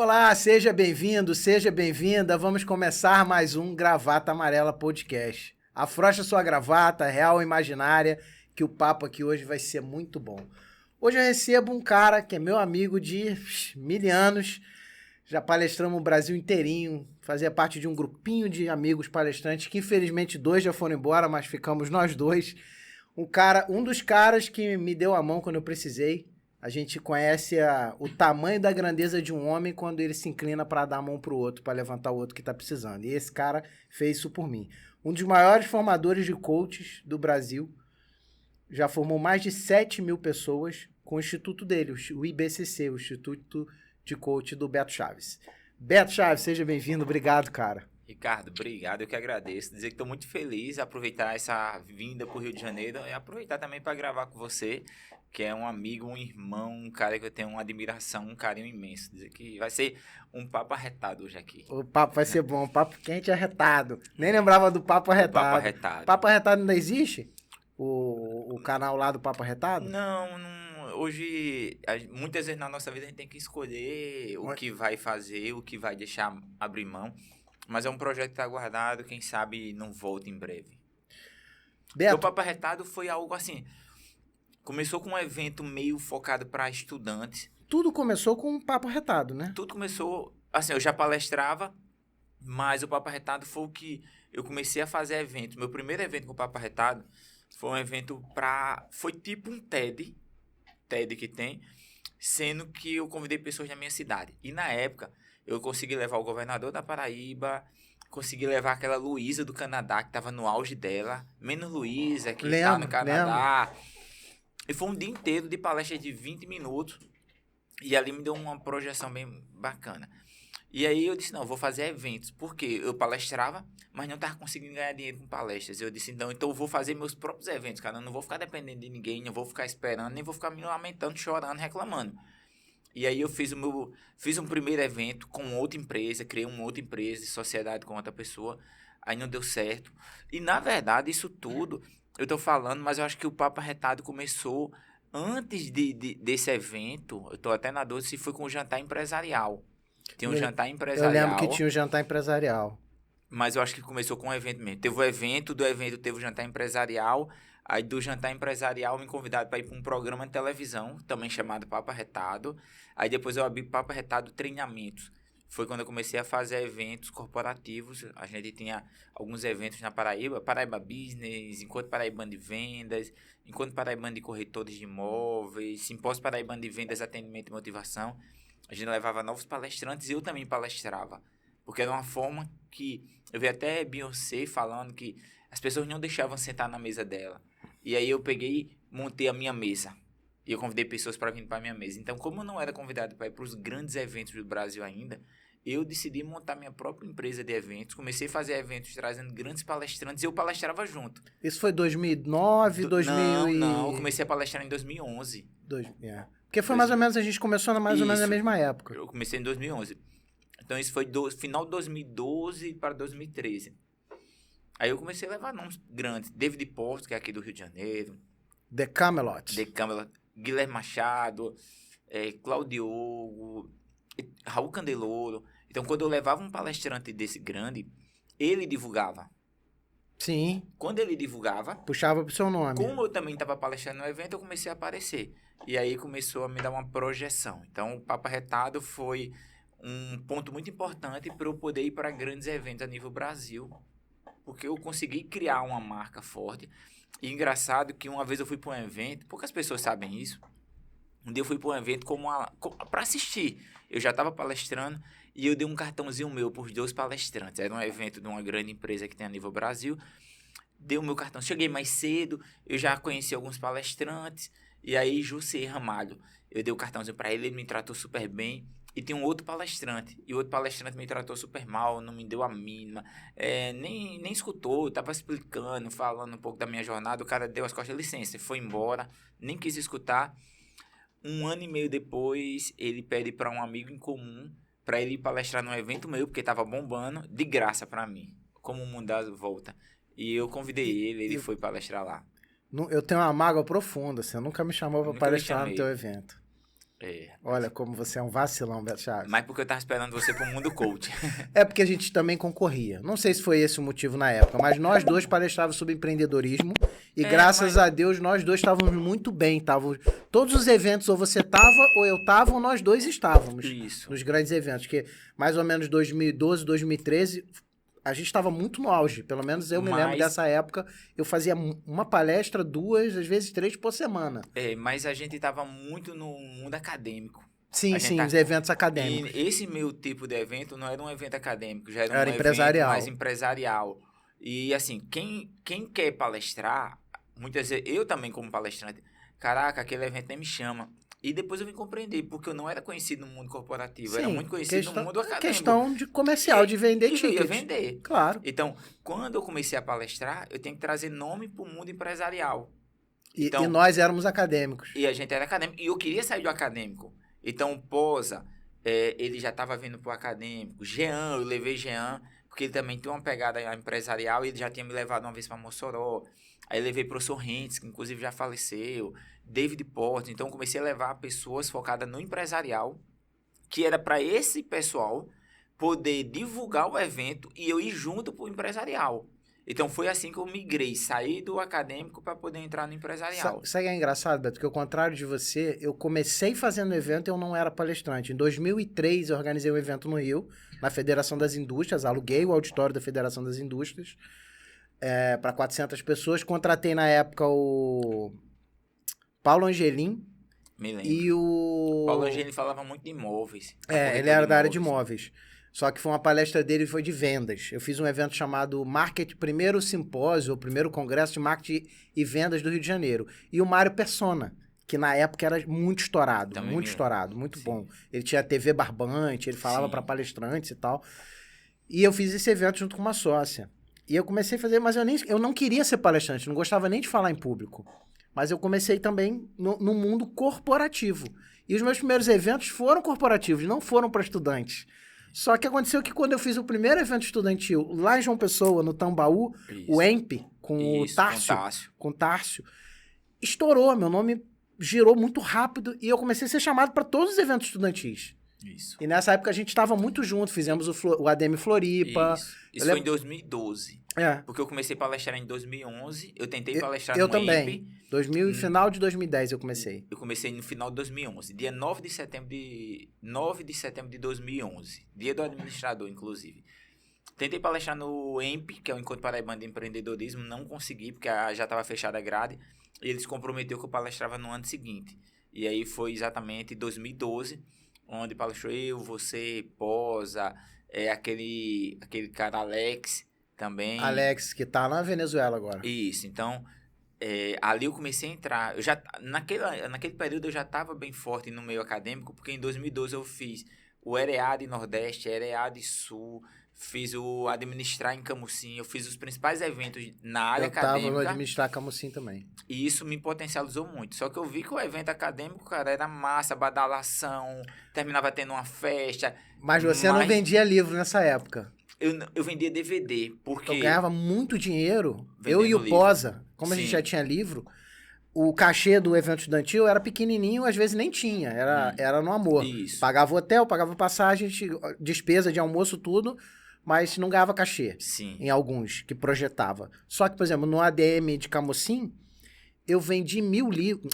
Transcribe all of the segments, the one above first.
Olá, seja bem-vindo, seja bem-vinda. Vamos começar mais um Gravata Amarela Podcast. Afrouxa sua gravata, real ou imaginária, que o papo aqui hoje vai ser muito bom. Hoje eu recebo um cara que é meu amigo de mil anos, já palestramos o Brasil inteirinho, fazia parte de um grupinho de amigos palestrantes, que infelizmente 2 já foram embora, mas ficamos nós 2. Um dos caras que me deu a mão quando eu precisei. A gente conhece o tamanho da grandeza de um homem quando ele se inclina para dar a mão para o outro, para levantar o outro que está precisando. E esse cara fez isso por mim. Um dos maiores formadores de coaches do Brasil. Já formou mais de 7.000 pessoas com o instituto dele, o IBCC, o Instituto de Coach do Beto Chaves. Beto Chaves, seja bem-vindo. Obrigado, cara. Ricardo, obrigado, eu que agradeço. Dizer que estou muito feliz, aproveitar essa vinda para o Rio de Janeiro e aproveitar também para gravar com você, que é um amigo, um irmão, um cara que eu tenho uma admiração, um carinho imenso. Dizer que vai ser um papo arretado hoje aqui. O papo vai ser bom, papo quente e arretado. Nem lembrava do Papo Arretado. Papo Arretado. Papo Arretado ainda existe? O canal lá do Papo Arretado? Não, hoje, muitas vezes na nossa vida a gente tem que escolher o que vai fazer, o que vai deixar abrir mão. Mas é um projeto que está guardado, quem sabe não volta em breve. Beto. O Papo Arretado foi algo assim, começou com um evento meio focado para estudantes. Tudo começou com um Papo Arretado, né? Tudo começou, assim, eu já palestrava, mas o Papo Arretado foi o que eu comecei a fazer evento. Meu primeiro evento com o Papo Arretado foi um evento foi tipo um TED que tem, sendo que eu convidei pessoas da minha cidade. E na época, eu consegui levar o governador da Paraíba, consegui levar aquela Luísa do Canadá, que estava no auge dela, menos Luísa, que está no Canadá. E foi um dia inteiro de palestra de 20 minutos, e ali me deu uma projeção bem bacana. E aí eu disse, não, vou fazer eventos, porque eu palestrava, mas não estava conseguindo ganhar dinheiro com palestras. Eu disse, então eu vou fazer meus próprios eventos, cara, eu não vou ficar dependendo de ninguém, não vou ficar esperando, nem vou ficar me lamentando, chorando, reclamando. E aí eu fiz um primeiro evento com outra empresa, criei uma outra empresa de sociedade com outra pessoa, aí não deu certo. E na verdade isso tudo, eu tô falando, mas eu acho que o Papo Arretado começou antes desse evento, eu tô até na dúvida se foi com o jantar empresarial. Tinha um jantar empresarial. Eu lembro que tinha um jantar empresarial. Mas eu acho que começou com o evento mesmo. Teve o evento, do evento teve o jantar empresarial. Aí do jantar empresarial me convidaram para ir para um programa de televisão, também chamado Papo Arretado. Aí depois eu abri Papo Arretado Treinamentos. Foi quando eu comecei a fazer eventos corporativos. A gente tinha alguns eventos na Paraíba, Paraíba Business, Encontro Paraibano de Vendas, Encontro Paraibano de Corretores de Imóveis, Simpósio Paraibano de Vendas, Atendimento e Motivação. A gente levava novos palestrantes e eu também palestrava. Porque era uma forma que... Eu vi até Beyoncé falando que as pessoas não deixavam sentar na mesa dela. E aí eu peguei, montei a minha mesa. E eu convidei pessoas para vir para a minha mesa. Então, como eu não era convidado para ir para os grandes eventos do Brasil ainda, eu decidi montar minha própria empresa de eventos. Comecei a fazer eventos trazendo grandes palestrantes e eu palestrava junto. Isso foi 2009, 2000 Não, eu comecei a palestrar em 2011. Porque foi mais ou menos, a gente começou mais ou menos na mesma época. Eu comecei em 2011. Então, isso foi final de 2012 para 2013. Aí eu comecei a levar nomes grandes. David Porto, que é aqui do Rio de Janeiro. The Camelot. Guilherme Machado, Claudio, Raul Candeloro. Então, quando eu levava um palestrante desse grande, ele divulgava. Sim. Quando ele divulgava... Puxava pro seu nome. Como eu também estava palestrando no evento, eu comecei a aparecer. E aí começou a me dar uma projeção. Então, o Papo Arretado foi um ponto muito importante para eu poder ir para grandes eventos a nível Brasil. Porque eu consegui criar uma marca forte. E engraçado que uma vez eu fui para um evento, poucas pessoas sabem isso. Um dia eu fui para um evento para assistir. Eu já estava palestrando e eu dei um cartãozinho meu para os 2 palestrantes. Era um evento de uma grande empresa que tem a nível Brasil. Dei o meu cartão. Cheguei mais cedo, eu já conheci alguns palestrantes. E aí, José Ramalho, eu dei o cartãozinho para ele, ele me tratou super bem. E tem um outro palestrante. E o outro palestrante me tratou super mal, não me deu a mínima. Nem escutou, estava explicando, falando um pouco da minha jornada. O cara deu as costas, licença, foi embora, nem quis escutar. 1 ano e meio depois, ele pede para um amigo em comum para ele ir palestrar num evento meu, porque estava bombando, de graça para mim. Como o mundo dá volta. E eu convidei ele foi palestrar lá. Eu tenho uma mágoa profunda, você nunca me chamou para palestrar no teu evento. Olha como você é um vacilão, Beto Chaves. Mas porque eu tava esperando você pro mundo coach. É porque a gente também concorria. Não sei se foi esse o motivo na época, mas nós dois palestrávamos sobre empreendedorismo e graças a Deus nós dois estávamos muito bem. Todos os eventos ou você tava ou eu tava ou nós dois estávamos. Isso. Nos grandes eventos, que mais ou menos 2012, 2013... A gente estava muito no auge, pelo menos eu me lembro dessa época. Eu fazia uma palestra, 2, às vezes 3 por semana. Mas a gente estava muito no mundo acadêmico. Sim, os eventos acadêmicos. E esse meu tipo de evento não era um evento acadêmico, já era um empresarial. evento mais empresarial. E assim, quem quer palestrar, muitas vezes, eu também como palestrante, caraca, aquele evento nem me chama. E depois eu vim compreender, porque eu não era conhecido no mundo corporativo, eu era muito conhecido no mundo acadêmico. Questão de comercial, de vender tickets. Eu ia vender. Claro. Então, quando eu comecei a palestrar, eu tenho que trazer nome para o mundo empresarial. E nós éramos acadêmicos. E a gente era acadêmico. E eu queria sair do acadêmico. Então, o Posa, ele já estava vindo para o acadêmico. Jean, eu levei Jean, porque ele também tem uma pegada empresarial, e ele já tinha me levado uma vez para Mossoró. Aí eu levei o professor Rentes, que inclusive já faleceu, David Porter. Então, eu comecei a levar pessoas focadas no empresarial, que era para esse pessoal poder divulgar o evento e eu ir junto para o empresarial. Então, foi assim que eu migrei, saí do acadêmico para poder entrar no empresarial. Sabe o que é engraçado, Beto? Que ao contrário de você, eu comecei fazendo evento e eu não era palestrante. Em 2003, eu organizei um evento no Rio, na Federação das Indústrias, aluguei o auditório da Federação das Indústrias, para 400 pessoas. Contratei na época o Paulo Angelim. Me lembro. E o Paulo Angelim falava muito de imóveis. Ele era da área de imóveis. Só que foi uma palestra dele, foi de vendas. Eu fiz um evento chamado primeiro simpósio, o primeiro congresso de marketing e vendas do Rio de Janeiro. E o Mário Persona, que na época era muito estourado, também muito estourado, muito bom. Ele tinha TV barbante, ele falava para palestrantes e tal. E eu fiz esse evento junto com uma sócia. E eu comecei a fazer, mas eu não queria ser palestrante, não gostava nem de falar em público. Mas eu comecei também no mundo corporativo. E os meus primeiros eventos foram corporativos, não foram para estudantes. Só que aconteceu que quando eu fiz o primeiro evento estudantil lá em João Pessoa, no Tambaú, o EMP, com o Tárcio, estourou, meu nome girou muito rápido e eu comecei a ser chamado para todos os eventos estudantis. Isso. E nessa época a gente estava muito junto, fizemos o ADM Floripa. Isso foi em 2012. Porque eu comecei a palestrar em 2011, eu tentei palestrar no também. Final de 2010 eu comecei. Eu comecei no final de 2011, dia 9 de setembro de 2011, dia do administrador, inclusive. Tentei palestrar no EMP, que é o Encontro Paraibano de Empreendedorismo, não consegui, porque já estava fechada a grade, e eles comprometeram que eu palestrava no ano seguinte. E aí foi exatamente em 2012, onde palestrou eu, você, Posa, aquele cara Alex também. Alex, que tá na Venezuela agora. Isso, então, ali eu comecei a entrar. Naquele período eu já estava bem forte no meio acadêmico, porque em 2012 eu fiz o EREAD Nordeste, EREAD Sul, fiz o Administrar em Camusim, eu fiz os principais eventos na área acadêmica. Eu estava no Administrar Camusim também. E isso me potencializou muito. Só que eu vi que o evento acadêmico, cara, era massa, badalação, terminava tendo uma festa. Mas você não vendia livro nessa época? Eu vendia DVD, porque... Eu ganhava muito dinheiro, eu e o Posa, como a gente já tinha livro, o cachê do evento estudantil era pequenininho, às vezes nem tinha, era no amor. Isso. Pagava hotel, pagava passagem, despesa de almoço, tudo, mas não ganhava cachê. Sim. Em alguns que projetava. Só que, por exemplo, no ADM de Camusim, eu vendi 1000 livros...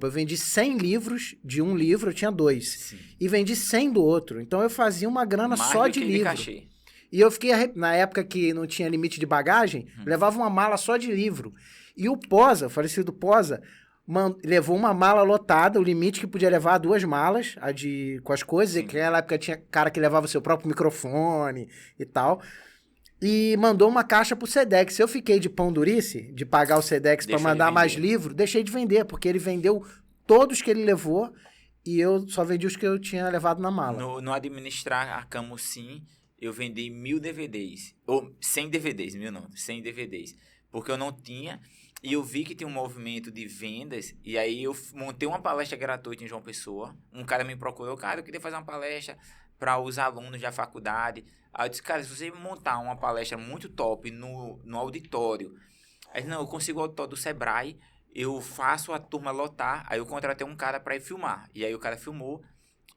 eu vendi 100 livros de um livro, eu tinha 2. Sim. E vendi 100 do outro. Então eu fazia uma grana mais só do de que livro. Cachê. E eu fiquei, na época que não tinha limite de bagagem, levava uma mala só de livro. E o Posa, o falecido Posa, levou uma mala lotada, o limite que podia levar 2 malas, com as coisas. Sim. E naquela época tinha cara que levava o seu próprio microfone e tal. E mandou uma caixa pro Sedex. Eu fiquei de pão durice, de pagar o Sedex para mandar mais livro, deixei de vender, porque ele vendeu todos que ele levou e eu só vendi os que eu tinha levado na mala. No Administrar a Camusim, eu vendi 1000 DVDs. Ou 100 DVDs, 1000 não, 100 DVDs. Porque eu não tinha, e eu vi que tinha um movimento de vendas, e aí eu montei uma palestra gratuita em João Pessoa. Um cara me procurou, cara, eu queria fazer uma palestra para os alunos da faculdade. Aí eu disse, cara, se você montar uma palestra muito top no auditório, aí não, eu consigo o auditório do Sebrae, eu faço a turma lotar, aí eu contratei um cara para ir filmar. E aí o cara filmou,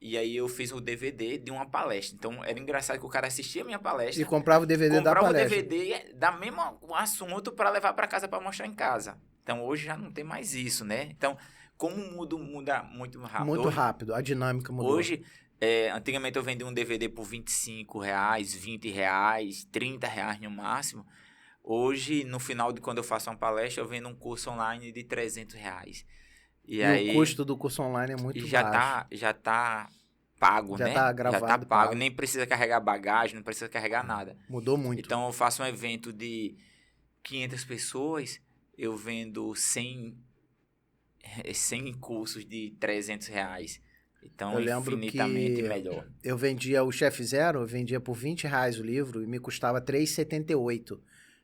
e aí eu fiz o DVD de uma palestra. Então era engraçado que o cara assistia a minha palestra. E comprava o DVD da palestra. Comprava o DVD da mesma assunto para levar para casa para mostrar em casa. Então hoje já não tem mais isso, né? Então, como muda muito rápido. Muito hoje, rápido, a dinâmica mudou. Hoje, antigamente eu vendia um DVD por R$25, R$20, R$30 no máximo. Hoje, no final de quando eu faço uma palestra, eu vendo um curso online de R$300. E aí, o custo do curso online é muito baixo. Já tá pago, né? Já tá gravado. Já tá pago. Nem precisa carregar bagagem, não precisa carregar nada. Mudou muito. Então, eu faço um evento de 500 pessoas, eu vendo 100 cursos de R$300. Então, eu lembro infinitamente melhor. Eu vendia o Chef Zero, eu vendia por R$20 o livro e me custava R$3,78.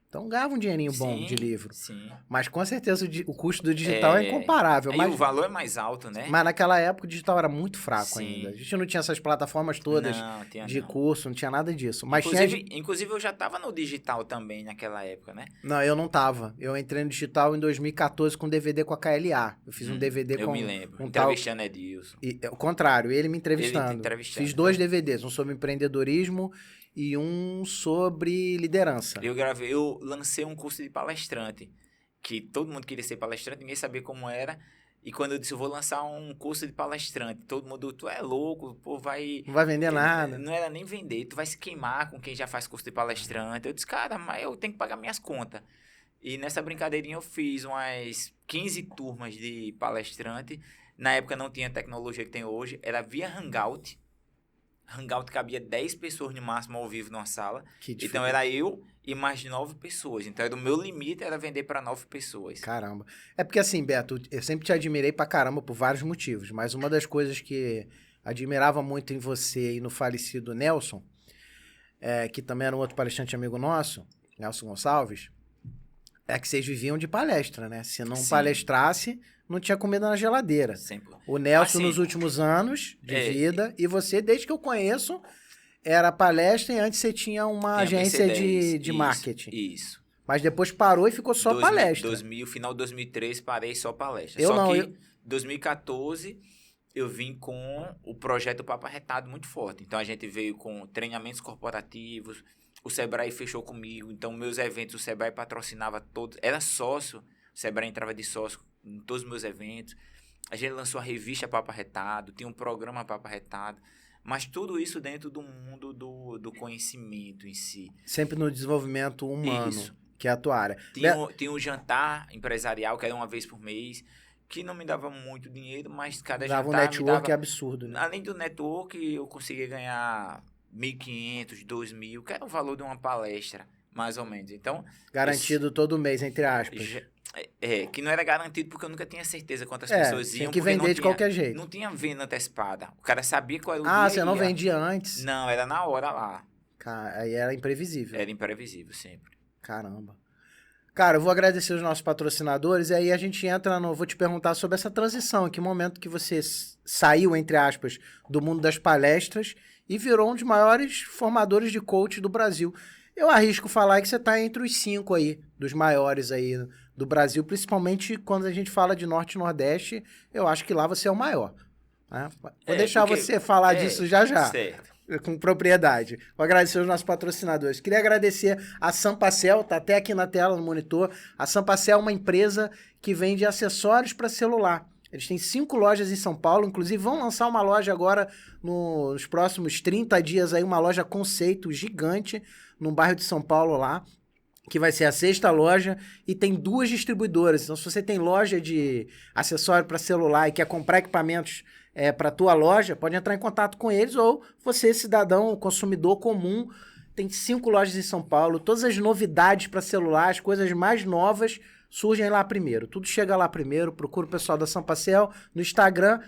Então ganhava um dinheirinho bom de livro. Sim. Mas com certeza o custo do digital é incomparável. Mas o valor é mais alto, né? Mas naquela época o digital era muito fraco ainda. A gente não tinha essas plataformas todas de curso, não tinha nada disso. Mas inclusive eu já estava no digital também naquela época, né? Não, eu não estava. Eu entrei no digital em 2014 com DVD com a KLA. Eu fiz um DVD eu com... me lembro. Entrevistando Edilson. O contrário, ele me entrevistando. Fiz 2 DVDs, um sobre empreendedorismo e um sobre liderança. Eu lancei um curso de palestrante, que todo mundo queria ser palestrante, ninguém sabia como era. E quando eu disse, eu vou lançar um curso de palestrante, todo mundo, tu é louco, pô, vai... Não vai vender nada. Não era nem vender, tu vai se queimar com quem já faz curso de palestrante. Eu disse, cara, mas eu tenho que pagar minhas contas. E nessa brincadeirinha eu fiz umas 15 turmas de palestrante. Na época não tinha a tecnologia que tem hoje, era via Hangout. Hangout cabia 10 pessoas no máximo ao vivo numa sala. Então era eu e mais 9 pessoas. Então o meu limite era vender para 9 pessoas. Caramba. É porque assim, Beto, eu sempre te admirei pra caramba por vários motivos. Mas uma das coisas que admirava muito em você e no falecido Nelson, que também era um outro palestrante amigo nosso, Nelson Gonçalves, é que vocês viviam de palestra, né? Se não palestrasse, não tinha comida na geladeira. Sempre. O Nelson nos últimos anos de vida, e você, desde que eu conheço, era palestra e antes você tinha uma agência de marketing. Isso. Mas depois parou e ficou só palestra. Final de 2003, parei só palestra. Em 2014, eu vim com o projeto Papo Arretado muito forte. Então, a gente veio com treinamentos corporativos, o Sebrae fechou comigo, então meus eventos, o Sebrae patrocinava todos, era sócio, o Sebrae entrava de sócio em todos os meus eventos. A gente lançou a revista Papo Arretado, tinha um programa Papo Arretado, mas tudo isso dentro do mundo do conhecimento em si. Sempre no desenvolvimento humano, que é a tua área. Tinha um jantar empresarial, que era uma vez por mês, que não me dava muito dinheiro, mas cada jantar um network absurdo, né? Além do network, eu conseguia ganhar 1.500, 2.000, que era o valor de uma palestra, mais ou menos. Então, garantido todo mês, entre aspas. Que não era garantido porque eu nunca tinha certeza quantas pessoas iam. Tinha que vender de qualquer jeito. Não tinha venda antecipada. O cara sabia qual era o dia. Ah, você não vendia antes? Não, era na hora lá. Aí era imprevisível. Era imprevisível, sempre. Caramba. Cara, eu vou agradecer os nossos patrocinadores e aí a gente entra no... Vou te perguntar sobre essa transição. Em que momento que você saiu, entre aspas, do mundo das palestras e virou um dos maiores formadores de coach do Brasil. Eu arrisco falar que você está entre os 5 aí, dos maiores aí do Brasil, principalmente quando a gente fala de Norte e Nordeste, eu acho que lá você é o maior. Né? Vou deixar você falar disso já. Certo. Com propriedade. Vou agradecer os nossos patrocinadores. Queria agradecer a Sampacel, tá até aqui na tela, no monitor. A Sampacel é uma empresa que vende acessórios para celular. Eles têm 5 lojas em São Paulo, inclusive vão lançar uma loja agora nos próximos 30 dias, aí, uma loja conceito gigante no bairro de São Paulo lá, que vai ser a 6ª loja, e tem 2 distribuidoras. Então, se você tem loja de acessório para celular e quer comprar equipamentos para a tua loja, pode entrar em contato com eles, ou você, cidadão, consumidor comum, tem 5 lojas em São Paulo, todas as novidades para celular, as coisas mais novas, surgem lá primeiro. Tudo chega lá primeiro. Procura o pessoal da Sampacel no Instagram,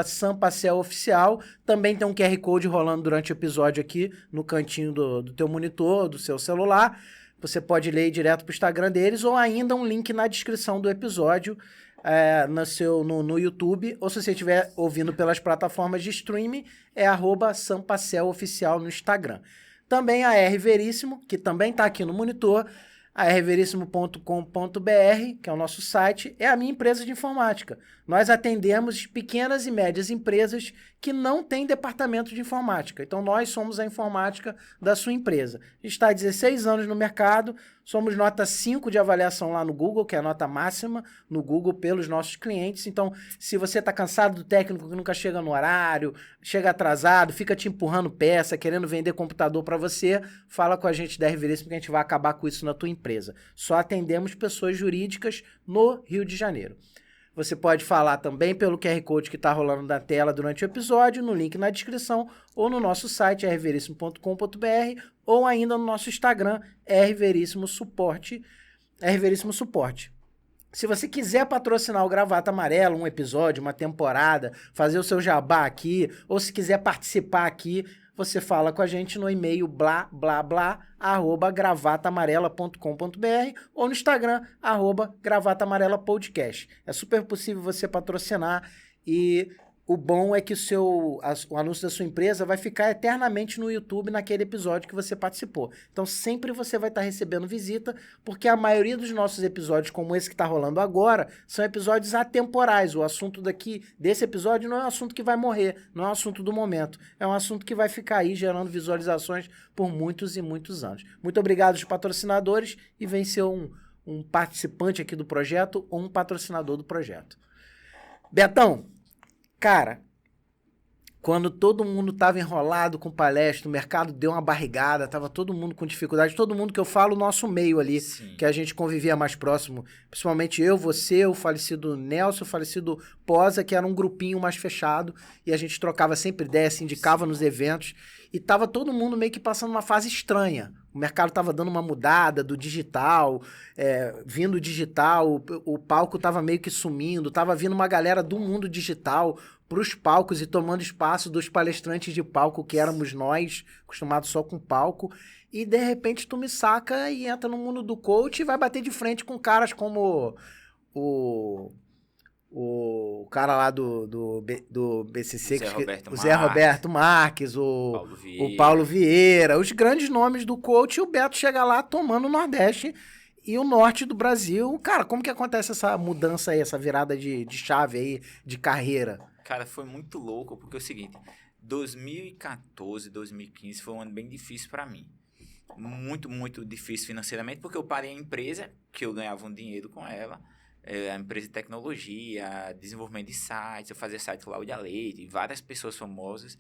@SampacelOficial. Também tem um QR Code rolando durante o episódio aqui no cantinho do teu monitor, do seu celular. Você pode ler direto pro Instagram deles ou ainda um link na descrição do episódio no YouTube. Ou se você estiver ouvindo pelas plataformas de streaming, é @SampacelOficial no Instagram. Também a R Veríssimo, que também está aqui no monitor. A rveríssimo.com.br, que é o nosso site, é a minha empresa de informática. Nós atendemos pequenas e médias empresas que não têm departamento de informática. Então, nós somos a informática da sua empresa. A gente está há 16 anos no mercado, somos nota 5 de avaliação lá no Google, que é a nota máxima no Google pelos nossos clientes. Então, se você está cansado do técnico que nunca chega no horário, chega atrasado, fica te empurrando peça, querendo vender computador para você, fala com a gente da Veríssimo que a gente vai acabar com isso na tua empresa. Só atendemos pessoas jurídicas no Rio de Janeiro. Você pode falar também pelo QR Code que está rolando na tela durante o episódio, no link na descrição, ou no nosso site, rveríssimo.com.br, ou ainda no nosso Instagram, rveríssimo_suporte. Se você quiser patrocinar o Gravata Amarela, um episódio, uma temporada, fazer o seu jabá aqui, ou se quiser participar aqui, você fala com a gente no e-mail @gravatamarela.com.br ou no Instagram, @gravatamarelapodcast. É super possível você patrocinar e o bom é que o anúncio da sua empresa vai ficar eternamente no YouTube naquele episódio que você participou. Então sempre você vai estar recebendo visita, porque a maioria dos nossos episódios, como esse que está rolando agora, são episódios atemporais. O assunto desse episódio não é um assunto que vai morrer, não é um assunto do momento. É um assunto que vai ficar aí gerando visualizações por muitos e muitos anos. Muito obrigado aos patrocinadores e vem ser um participante aqui do projeto ou um patrocinador do projeto. Betão, cara, quando todo mundo tava enrolado com palestra, o mercado deu uma barrigada, tava todo mundo com dificuldade, todo mundo que eu falo, o nosso meio ali, Sim. que a gente convivia mais próximo, principalmente eu, você, o falecido Nelson, o falecido Posa, que era um grupinho mais fechado, e a gente trocava sempre ideia, se indicava nos eventos, e tava todo mundo meio que passando uma fase estranha. O mercado tava dando uma mudada do digital, vindo digital, o palco tava meio que sumindo, tava vindo uma galera do mundo digital para os palcos e tomando espaço dos palestrantes de palco, que éramos nós, acostumados só com palco, e de repente tu me saca e entra no mundo do coach e vai bater de frente com caras como o cara lá do BCC, o Zé Roberto Marques, o Paulo Vieira, os grandes nomes do coach, e o Beto chega lá tomando o Nordeste e o Norte do Brasil. Cara, como que acontece essa mudança aí, essa virada de chave aí, de carreira? Cara, foi muito louco, porque é o seguinte, 2014, 2015 foi um ano bem difícil para mim. Muito, muito difícil financeiramente, porque eu parei a empresa, que eu ganhava um dinheiro com ela, a empresa de tecnologia, desenvolvimento de sites, eu fazia site Cláudia Leite, várias pessoas famosas,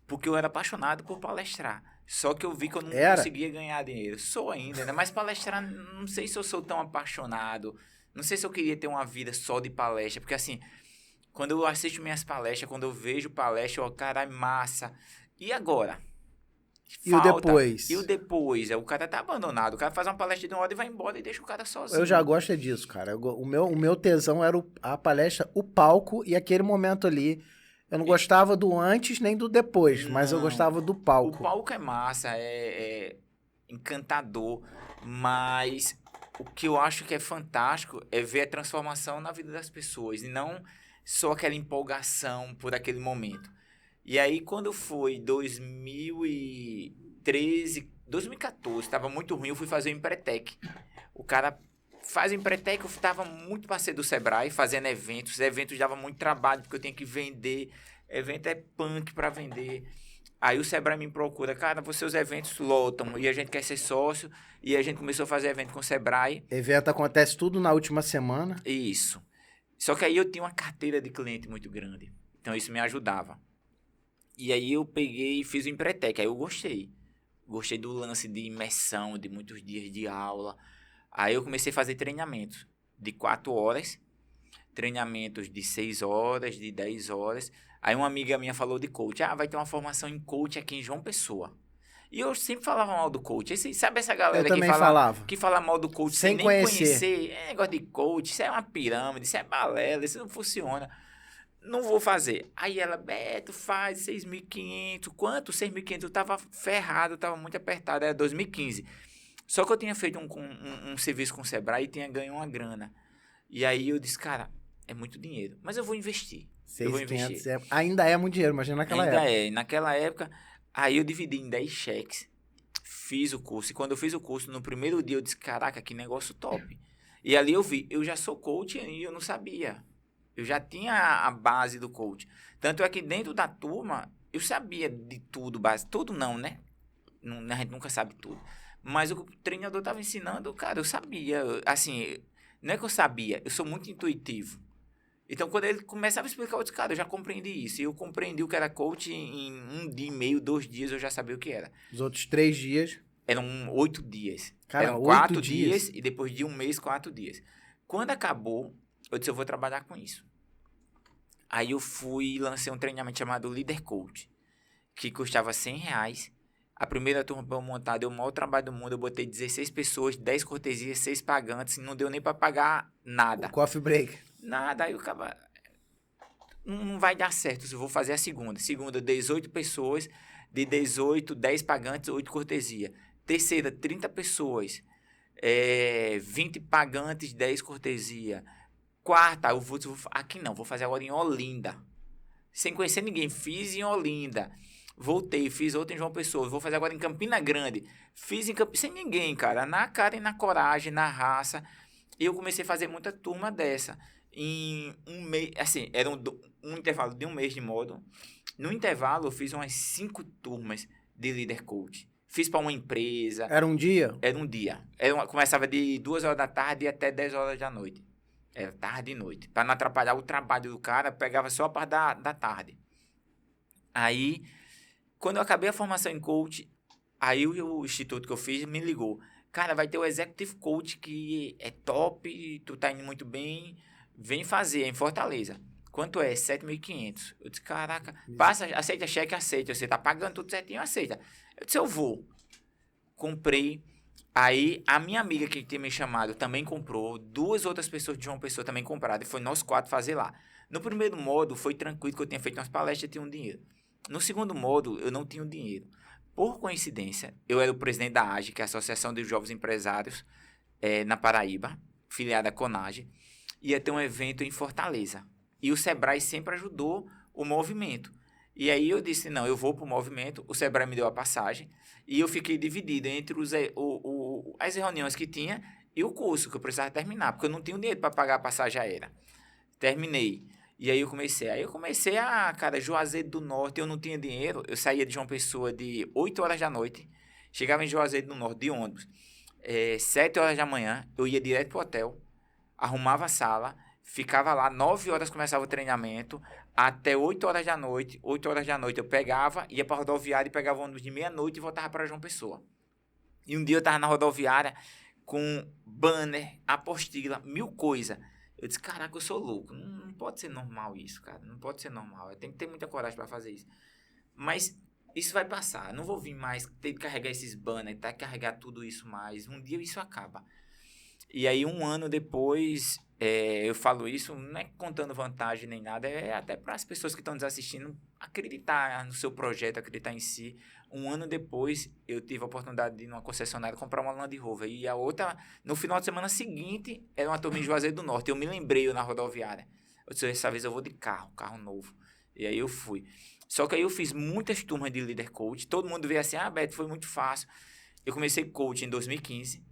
porque eu era apaixonado por palestrar. Só que eu vi que eu não conseguia ganhar dinheiro. Sou ainda, né? Mas palestrar, não sei se eu sou tão apaixonado, não sei se eu queria ter uma vida só de palestra, porque assim, quando eu assisto minhas palestras, quando eu vejo palestra, eu, caralho, massa. E agora? E o depois? E o depois? O cara tá abandonado. O cara faz uma palestra de uma hora e vai embora e deixa o cara sozinho. Eu já gosto disso, cara. O meu tesão era a palestra, o palco e aquele momento ali. Eu não gostava do antes nem do depois, mas eu gostava do palco. O palco é massa, é encantador, mas o que eu acho que é fantástico é ver a transformação na vida das pessoas e não só aquela empolgação por aquele momento. E aí, quando foi 2013, 2014, estava muito ruim, eu fui fazer o Empretec. O cara faz o Empretec, eu estava muito parceiro do Sebrae, fazendo eventos. Os eventos davam muito trabalho, porque eu tinha que vender. Evento é punk para vender. Aí o Sebrae me procura, cara, os eventos lotam, e a gente quer ser sócio, e a gente começou a fazer evento com o Sebrae. Evento acontece tudo na última semana. Isso. Só que aí eu tinha uma carteira de cliente muito grande, então isso me ajudava. E aí eu peguei e fiz o Empretec, aí eu gostei. Gostei do lance de imersão, de muitos dias de aula. Aí eu comecei a fazer treinamentos de 4 horas, treinamentos de 6 horas, de 10 horas. Aí uma amiga minha falou de coach. Vai ter uma formação em coach aqui em João Pessoa. E eu sempre falava mal do coach. Sabe essa galera que fala mal do coach sem nem conhecer? É negócio de coach, isso é uma pirâmide, isso é balela, isso não funciona. Não vou fazer. Aí ela, Beto, faz 6.500. Quanto? 6.500. Eu tava ferrado, eu tava muito apertado. Era 2015. Só que eu tinha feito um serviço com o Sebrae e tinha ganho uma grana. E aí eu disse, cara, é muito dinheiro, mas eu vou investir. 6.500 ainda é muito dinheiro, imagina naquela época. Ainda é. Naquela época, aí eu dividi em 10 cheques. fiz o curso. E quando eu fiz o curso, no primeiro dia, eu disse, caraca, que negócio top. E ali eu vi, eu já sou coach e eu não sabia. Eu já tinha a base do coach. Tanto é que dentro da turma, eu sabia de tudo, base. Tudo não, né? A gente nunca sabe tudo. Mas o treinador estava ensinando, cara, eu sabia. Assim, não é que eu sabia, eu sou muito intuitivo. Então, quando ele começava a explicar, eu disse, cara, eu já compreendi isso. E eu compreendi o que era coach em 1 dia e meio, 2 dias, eu já sabia o que era. Os outros 3 dias... Eram 8 dias. Cara, eram 4 dias e depois de 1 mês, 4 dias. Quando acabou, eu disse, eu vou trabalhar com isso. Aí eu fui e lancei um treinamento chamado Leader Coach, que custava R$100. A primeira turma para eu montar deu o maior trabalho do mundo. Eu botei 16 pessoas, 10 cortesias, 6 pagantes. Não deu nem para pagar nada. O coffee break. Nada. Aí eu acaba... Não vai dar certo se eu vou fazer a segunda. Segunda, 18 pessoas. De 18, 10 pagantes, 8 cortesia. Terceira, 30 pessoas. 20 pagantes, 10 cortesia. Quarta, eu vou... Aqui não, vou fazer agora em Olinda. Sem conhecer ninguém. Fiz em Olinda. Voltei, fiz outra em João Pessoa. Vou fazer agora em Campina Grande. Fiz em Campina... Sem ninguém, cara. Na cara e na coragem, na raça. E eu comecei a fazer muita turma dessa. Em 1 mês... Assim, era um intervalo de 1 mês de módulo. No intervalo, eu fiz umas 5 turmas de Leader Coach. Fiz para uma empresa. Era um dia? Era um dia. Começava de 2 horas da tarde até 10 horas da noite. Era tarde e noite. Para não atrapalhar o trabalho do cara, pegava só a parte da tarde. Aí, quando eu acabei a formação em coach, aí o instituto que eu fiz me ligou. Cara, vai ter o Executive Coach que é top, tu tá indo muito bem, vem fazer, é em Fortaleza. Quanto é? 7.500. Eu disse, caraca, passa, aceita cheque, aceita. Você tá pagando tudo certinho, aceita. Eu disse, eu vou. Comprei. Aí, a minha amiga que tinha me chamado também comprou. 2 outras pessoas de João Pessoa também compraram. E foi nós 4 fazer lá. No primeiro módulo, foi tranquilo, que eu tinha feito umas palestras e tinha um dinheiro. No segundo módulo, eu não tinha um dinheiro. Por coincidência, eu era o presidente da AGE, que é a Associação de Jovens Empresários, na Paraíba, filiada à CONAGE. Ia ter um evento em Fortaleza. E o Sebrae sempre ajudou o movimento. E aí eu disse, não, eu vou para o movimento. O Sebrae me deu a passagem. E eu fiquei dividido entre as reuniões que tinha e o curso que eu precisava terminar. Porque eu não tinha dinheiro para pagar a passagem aérea. Terminei. E aí eu comecei a, cara, Juazeiro do Norte, eu não tinha dinheiro. Eu saía de João Pessoa de 8 horas da noite. Chegava em Juazeiro do Norte de ônibus. 7 horas da manhã, eu ia direto pro hotel. Arrumava a sala. Ficava lá, 9 horas começava o treinamento, até 8 horas da noite. 8 horas da noite eu pegava, ia para a rodoviária e pegava o ônibus de meia-noite e voltava para João Pessoa. E um dia eu estava na rodoviária com banner, apostila, 1000 coisas. Eu disse, caraca, eu sou louco. Não pode ser normal isso, cara. Não pode ser normal. Eu tenho que ter muita coragem para fazer isso. Mas isso vai passar. Eu não vou vir mais ter que carregar esses banners, ter que carregar tudo isso mais. Um dia isso acaba. E aí, 1 ano depois... eu falo isso, não é contando vantagem nem nada, é até para as pessoas que estão nos assistindo acreditar no seu projeto, acreditar em si. 1 ano depois, eu tive a oportunidade de ir numa concessionária comprar uma Land Rover. E a outra, no final de semana seguinte, era uma turma em Juazeiro do Norte. Eu me lembrei, na rodoviária. Eu disse, essa vez eu vou de carro novo. E aí eu fui. Só que aí eu fiz muitas turmas de Leader Coach. Todo mundo veio assim, Beto, foi muito fácil. Eu comecei coach em 2015.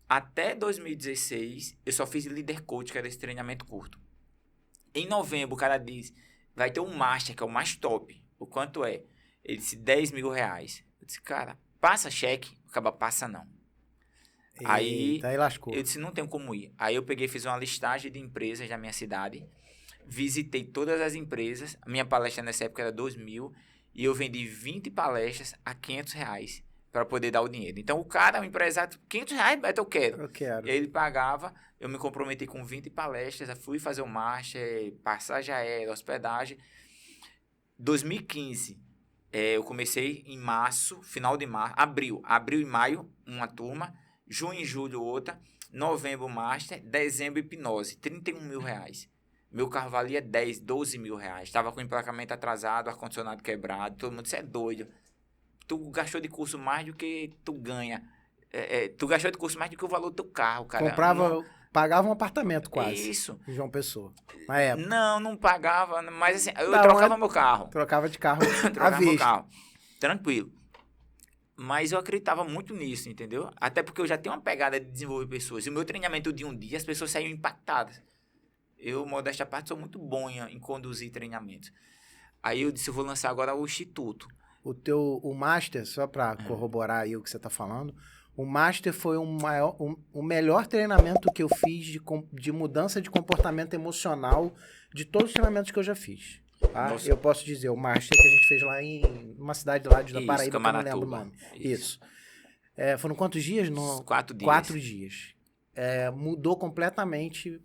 Até 2016, eu só fiz Leader Coach, que era esse treinamento curto. Em novembro, o cara diz, vai ter um Master, que é o mais top. O quanto é? Ele disse, R$10.000. Eu disse, cara, passa cheque? O cara, passa não. Eita, aí lascou. Eu disse, não tenho como ir. Aí eu peguei, fiz uma listagem de empresas da minha cidade, visitei todas as empresas, a minha palestra nessa época era 2.000, e eu vendi 20 palestras a R$500. Para poder dar o dinheiro. Então, o cara, o empresário, R$500, Beto, eu quero. Eu quero. E aí ele pagava, eu me comprometi com 20 palestras, fui fazer o Master, passagem aérea, hospedagem. 2015, eu comecei em março, final de março, abril e maio, uma turma, junho e julho outra, novembro Master, dezembro hipnose, R$31.000. Meu carro valia 10, 12 mil reais. Estava com o emplacamento atrasado, ar-condicionado quebrado, todo mundo disse, é doido. Tu gastou de curso mais do que tu ganha. Tu gastou de curso mais do que o valor do teu carro, cara. Pagava um apartamento quase. Isso. Em João Pessoa. Na época. Não pagava, mas assim, eu trocava meu carro. Trocava de carro Trocava meu carro. Tranquilo. Mas eu acreditava muito nisso, entendeu? Até porque eu já tenho uma pegada de desenvolver pessoas. E o meu treinamento de um dia, as pessoas saíam impactadas. Eu, modéstia à parte, sou muito bom em conduzir treinamentos. Aí eu disse, eu vou lançar agora o Instituto. O Master, só para corroborar aí o que você está falando, o Master foi o melhor treinamento que eu fiz de mudança de comportamento emocional de todos os treinamentos que eu já fiz. Tá? Eu posso dizer, o Master que a gente fez lá em uma cidade lá da Paraíba, que eu não lembro o nome. Isso. Foram quantos dias? 4 dias. 4 dias. Mudou completamente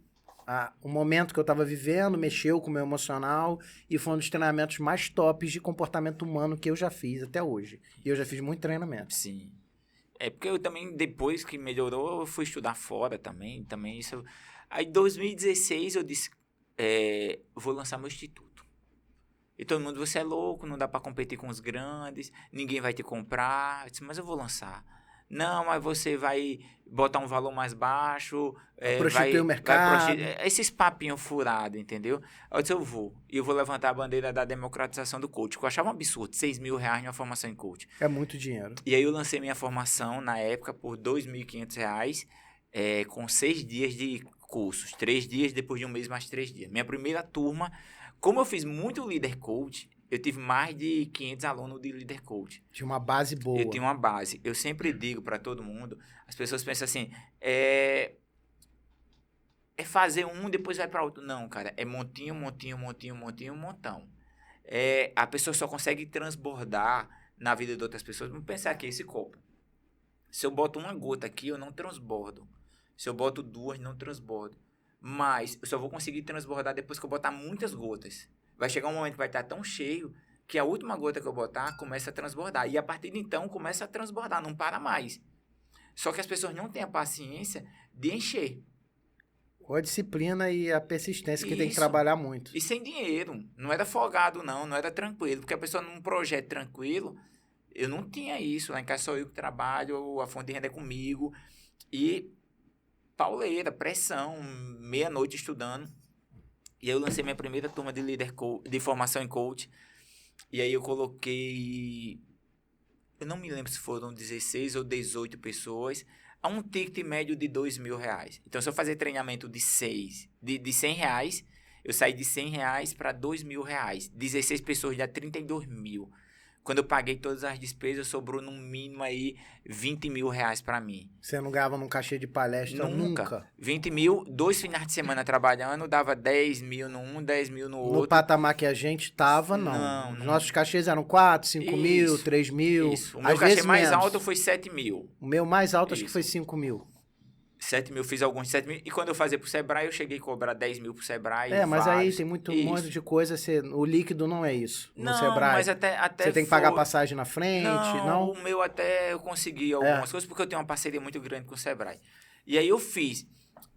o momento que eu estava vivendo, mexeu com o meu emocional e foi um dos treinamentos mais tops de comportamento humano que eu já fiz até hoje. E eu já fiz muito treinamento. Sim. Porque eu também, depois que melhorou, eu fui estudar fora também isso. Aí em 2016 eu disse, vou lançar meu instituto. E todo mundo, você é louco, não dá para competir com os grandes, ninguém vai te comprar. Eu disse, mas eu vou lançar. Não, mas você vai botar um valor mais baixo. Prostituir o mercado. Esses papinhos furados, entendeu? Eu disse, eu vou. E eu vou levantar a bandeira da democratização do coach. Que eu achava um absurdo, R$6.000 numa formação em coach. É muito dinheiro. E aí eu lancei minha formação, na época, por R$2.500, com 6 dias de cursos. 3 dias, depois de um mês, mais 3 dias. Minha primeira turma, como eu fiz muito líder coach, eu tive mais de 500 alunos de líder coach. Tinha uma base boa. Eu tinha uma base. Eu sempre digo para todo mundo, as pessoas pensam assim, é fazer um, depois vai para outro. Não, cara, é montinho, montão. A pessoa só consegue transbordar na vida de outras pessoas. Vamos pensar aqui, esse copo. Se eu boto uma gota aqui, eu não transbordo. Se eu boto 2, não transbordo. Mas eu só vou conseguir transbordar depois que eu botar muitas gotas. Vai chegar um momento que vai estar tão cheio que a última gota que eu botar começa a transbordar. E a partir de então começa a transbordar, não para mais. Só que as pessoas não têm a paciência de encher. Ou a disciplina e a persistência que tem que trabalhar muito. E sem dinheiro. Não era folgado, não era tranquilo. Porque a pessoa num projeto tranquilo, eu não tinha isso. Lá em casa sou eu que trabalho, a fonte de renda é comigo. E pauleira, pressão, meia-noite estudando. E aí eu lancei minha primeira turma de de formação em coach. E aí eu coloquei, eu não me lembro se foram 16 ou 18 pessoas, a um ticket médio de R$2.000. Então, se eu fazer treinamento de R$100, eu saí de R$100 para R$2.000. 16 pessoas dá 32.000. Quando eu paguei todas as despesas, sobrou no mínimo aí R$20.000 para mim. Você não ganhava num cachê de palestra nunca? 20 mil, 2 finais de semana trabalhando, dava 10 mil num, 10 mil no outro. No patamar que a gente tava, não. Os nossos cachês eram 4, 5 mil, 3 mil. Isso. O meu cachê mais alto foi 7 mil. O meu mais alto acho que foi 5 mil. 7 mil, fiz alguns 7 mil. E quando eu fazia pro Sebrae, eu cheguei a cobrar 10 mil pro Sebrae. Mas aí tem um monte de coisa. O líquido não é isso. No Sebrae. Mas até você tem que pagar passagem na frente, não? O meu até eu consegui algumas coisas, porque eu tenho uma parceria muito grande com o Sebrae. E aí eu fiz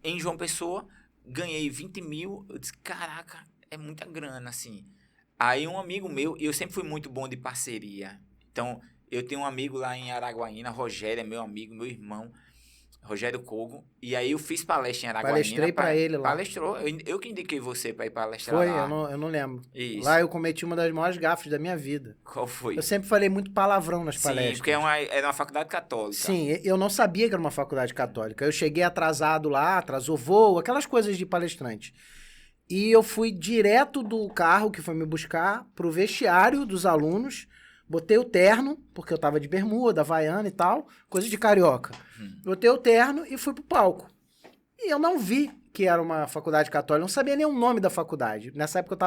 em João Pessoa, ganhei 20 mil. Eu disse, caraca, é muita grana, assim. Aí um amigo meu, e eu sempre fui muito bom de parceria. Então, eu tenho um amigo lá em Araguaína, Rogério, é meu amigo, meu irmão. Rogério Kogo. E aí eu fiz palestra em Araguaína. Palestrei pra ele lá. Palestrou. Eu que indiquei você pra ir palestrar lá. Foi, eu não lembro. Isso. Lá eu cometi uma das maiores gafes da minha vida. Qual foi? Eu sempre falei muito palavrão nas palestras. Sim, porque era uma faculdade católica. Sim, eu não sabia que era uma faculdade católica. Eu cheguei atrasado lá, atrasou voo, aquelas coisas de palestrante. E eu fui direto do carro que foi me buscar pro vestiário dos alunos. Botei o terno, porque eu tava de bermuda, havaiana e tal, coisa de carioca. Botei o terno e fui pro palco. E eu não vi que era uma faculdade católica, não sabia nem o nome da faculdade. Nessa época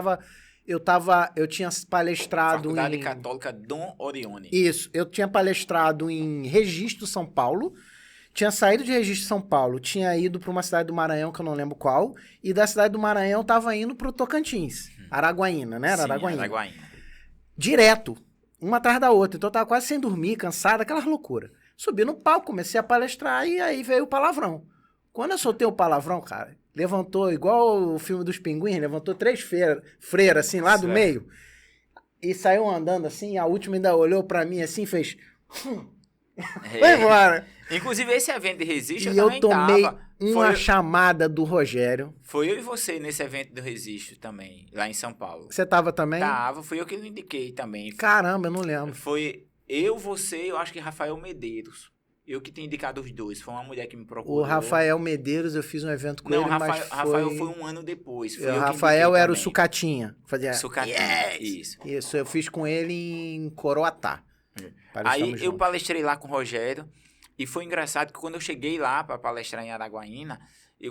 eu tinha palestrado Faculdade Católica Dom Orione. Isso, eu tinha palestrado em Registro, São Paulo. Tinha saído de Registro, São Paulo, tinha ido para uma cidade do Maranhão, que eu não lembro qual, e da cidade do Maranhão eu tava indo pro Tocantins, Araguaína, né? Era Sim, Araguaína. Direto. Uma atrás da outra. Então eu tava quase sem dormir, cansado, aquela loucura. Subi no palco, comecei a palestrar e aí veio o palavrão. Quando eu soltei o palavrão, cara, levantou, igual o filme dos pinguins, levantou 3 freiras, assim, lá do meio. E saiu andando assim, a última ainda olhou pra mim assim e fez... Foi embora. Inclusive, esse evento de Resiste, eu tomei uma chamada do Rogério. Foi eu e você nesse evento do Resiste também, lá em São Paulo. Você tava também? Tava, foi eu que indiquei também. Caramba, eu não lembro. Foi eu acho que Rafael Medeiros. Eu que tinha indicado os dois. Foi uma mulher que me procurou. O Rafael Medeiros, eu fiz um evento com ele, mas Rafael foi um ano depois. O Rafael era o Sucatinha. Fazia... Sucatinha, isso. Isso, eu fiz com ele em Coroatá. Aí eu palestrei lá com o Rogério. E foi engraçado que quando eu cheguei lá para palestrar em Araguaína,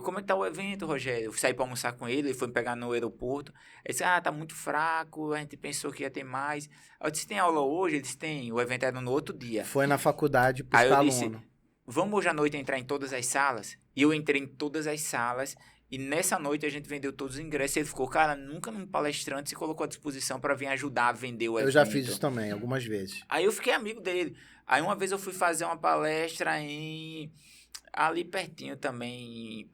como é que tá o evento, Rogério? Eu saí para almoçar com ele foi me pegar no aeroporto. Ele disse, tá muito fraco, a gente pensou que ia ter mais. Eu disse, tem aula hoje? Ele disse, tem. O evento era no outro dia. Foi na faculdade para os alunos. Aí eu disse, vamos hoje à noite entrar em todas as salas? E eu entrei em todas as salas. E nessa noite a gente vendeu todos os ingressos. E ele ficou, cara, nunca num palestrante se colocou à disposição para vir ajudar a vender o evento. Eu já fiz isso também, algumas vezes. Aí eu fiquei amigo dele. Aí uma vez eu fui fazer uma palestra ali pertinho também,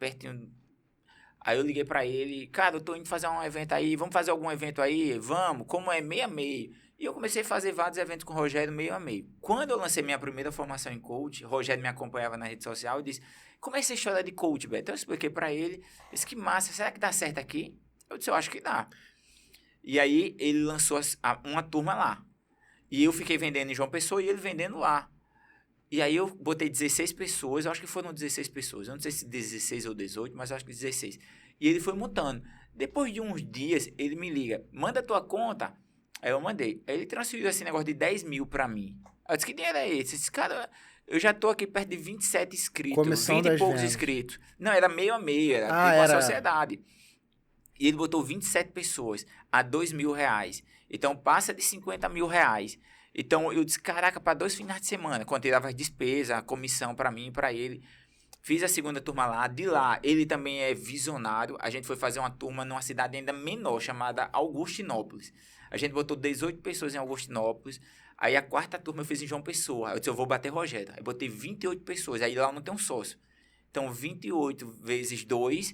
Aí eu liguei pra ele, cara, eu tô indo fazer um evento aí, vamos fazer algum evento aí? Vamos, como é meio a meio. E eu comecei a fazer vários eventos com o Rogério meio a meio. Quando eu lancei minha primeira formação em coach, o Rogério me acompanhava na rede social e disse, como é essa história de coach, Beto? Então eu expliquei pra ele, disse, que massa, será que dá certo aqui? Eu disse, eu acho que dá. E aí ele lançou uma turma lá. E eu fiquei vendendo em João Pessoa e ele vendendo lá. E aí eu botei 16 pessoas, eu acho que foram 16 pessoas. Eu não sei se 16 ou 18, mas eu acho que 16. E ele foi montando. Depois de uns dias, ele me liga, manda a tua conta. Aí eu mandei. Aí ele transferiu esse negócio de 10 mil pra mim. Eu disse, que dinheiro é esse? Esse cara, eu já tô aqui perto de 27 inscritos. Comissão 20 e poucos vendas. Inscritos. Não, era meio a meio, era tipo uma sociedade. E ele botou 27 pessoas a R$2.000. Então, passa de R$50 mil. Então, eu disse, caraca, para 2 finais de semana, quando ele dava as despesas, a comissão para mim e para ele. Fiz a segunda turma lá. De lá, ele também é visionário. A gente foi fazer uma turma numa cidade ainda menor, chamada Augustinópolis. A gente botou 18 pessoas em Augustinópolis. Aí, a quarta turma eu fiz em João Pessoa. Eu disse, eu vou bater Rogério. Aí, botei 28 pessoas. Aí, lá eu não tenho um sócio. Então, 28 vezes 2...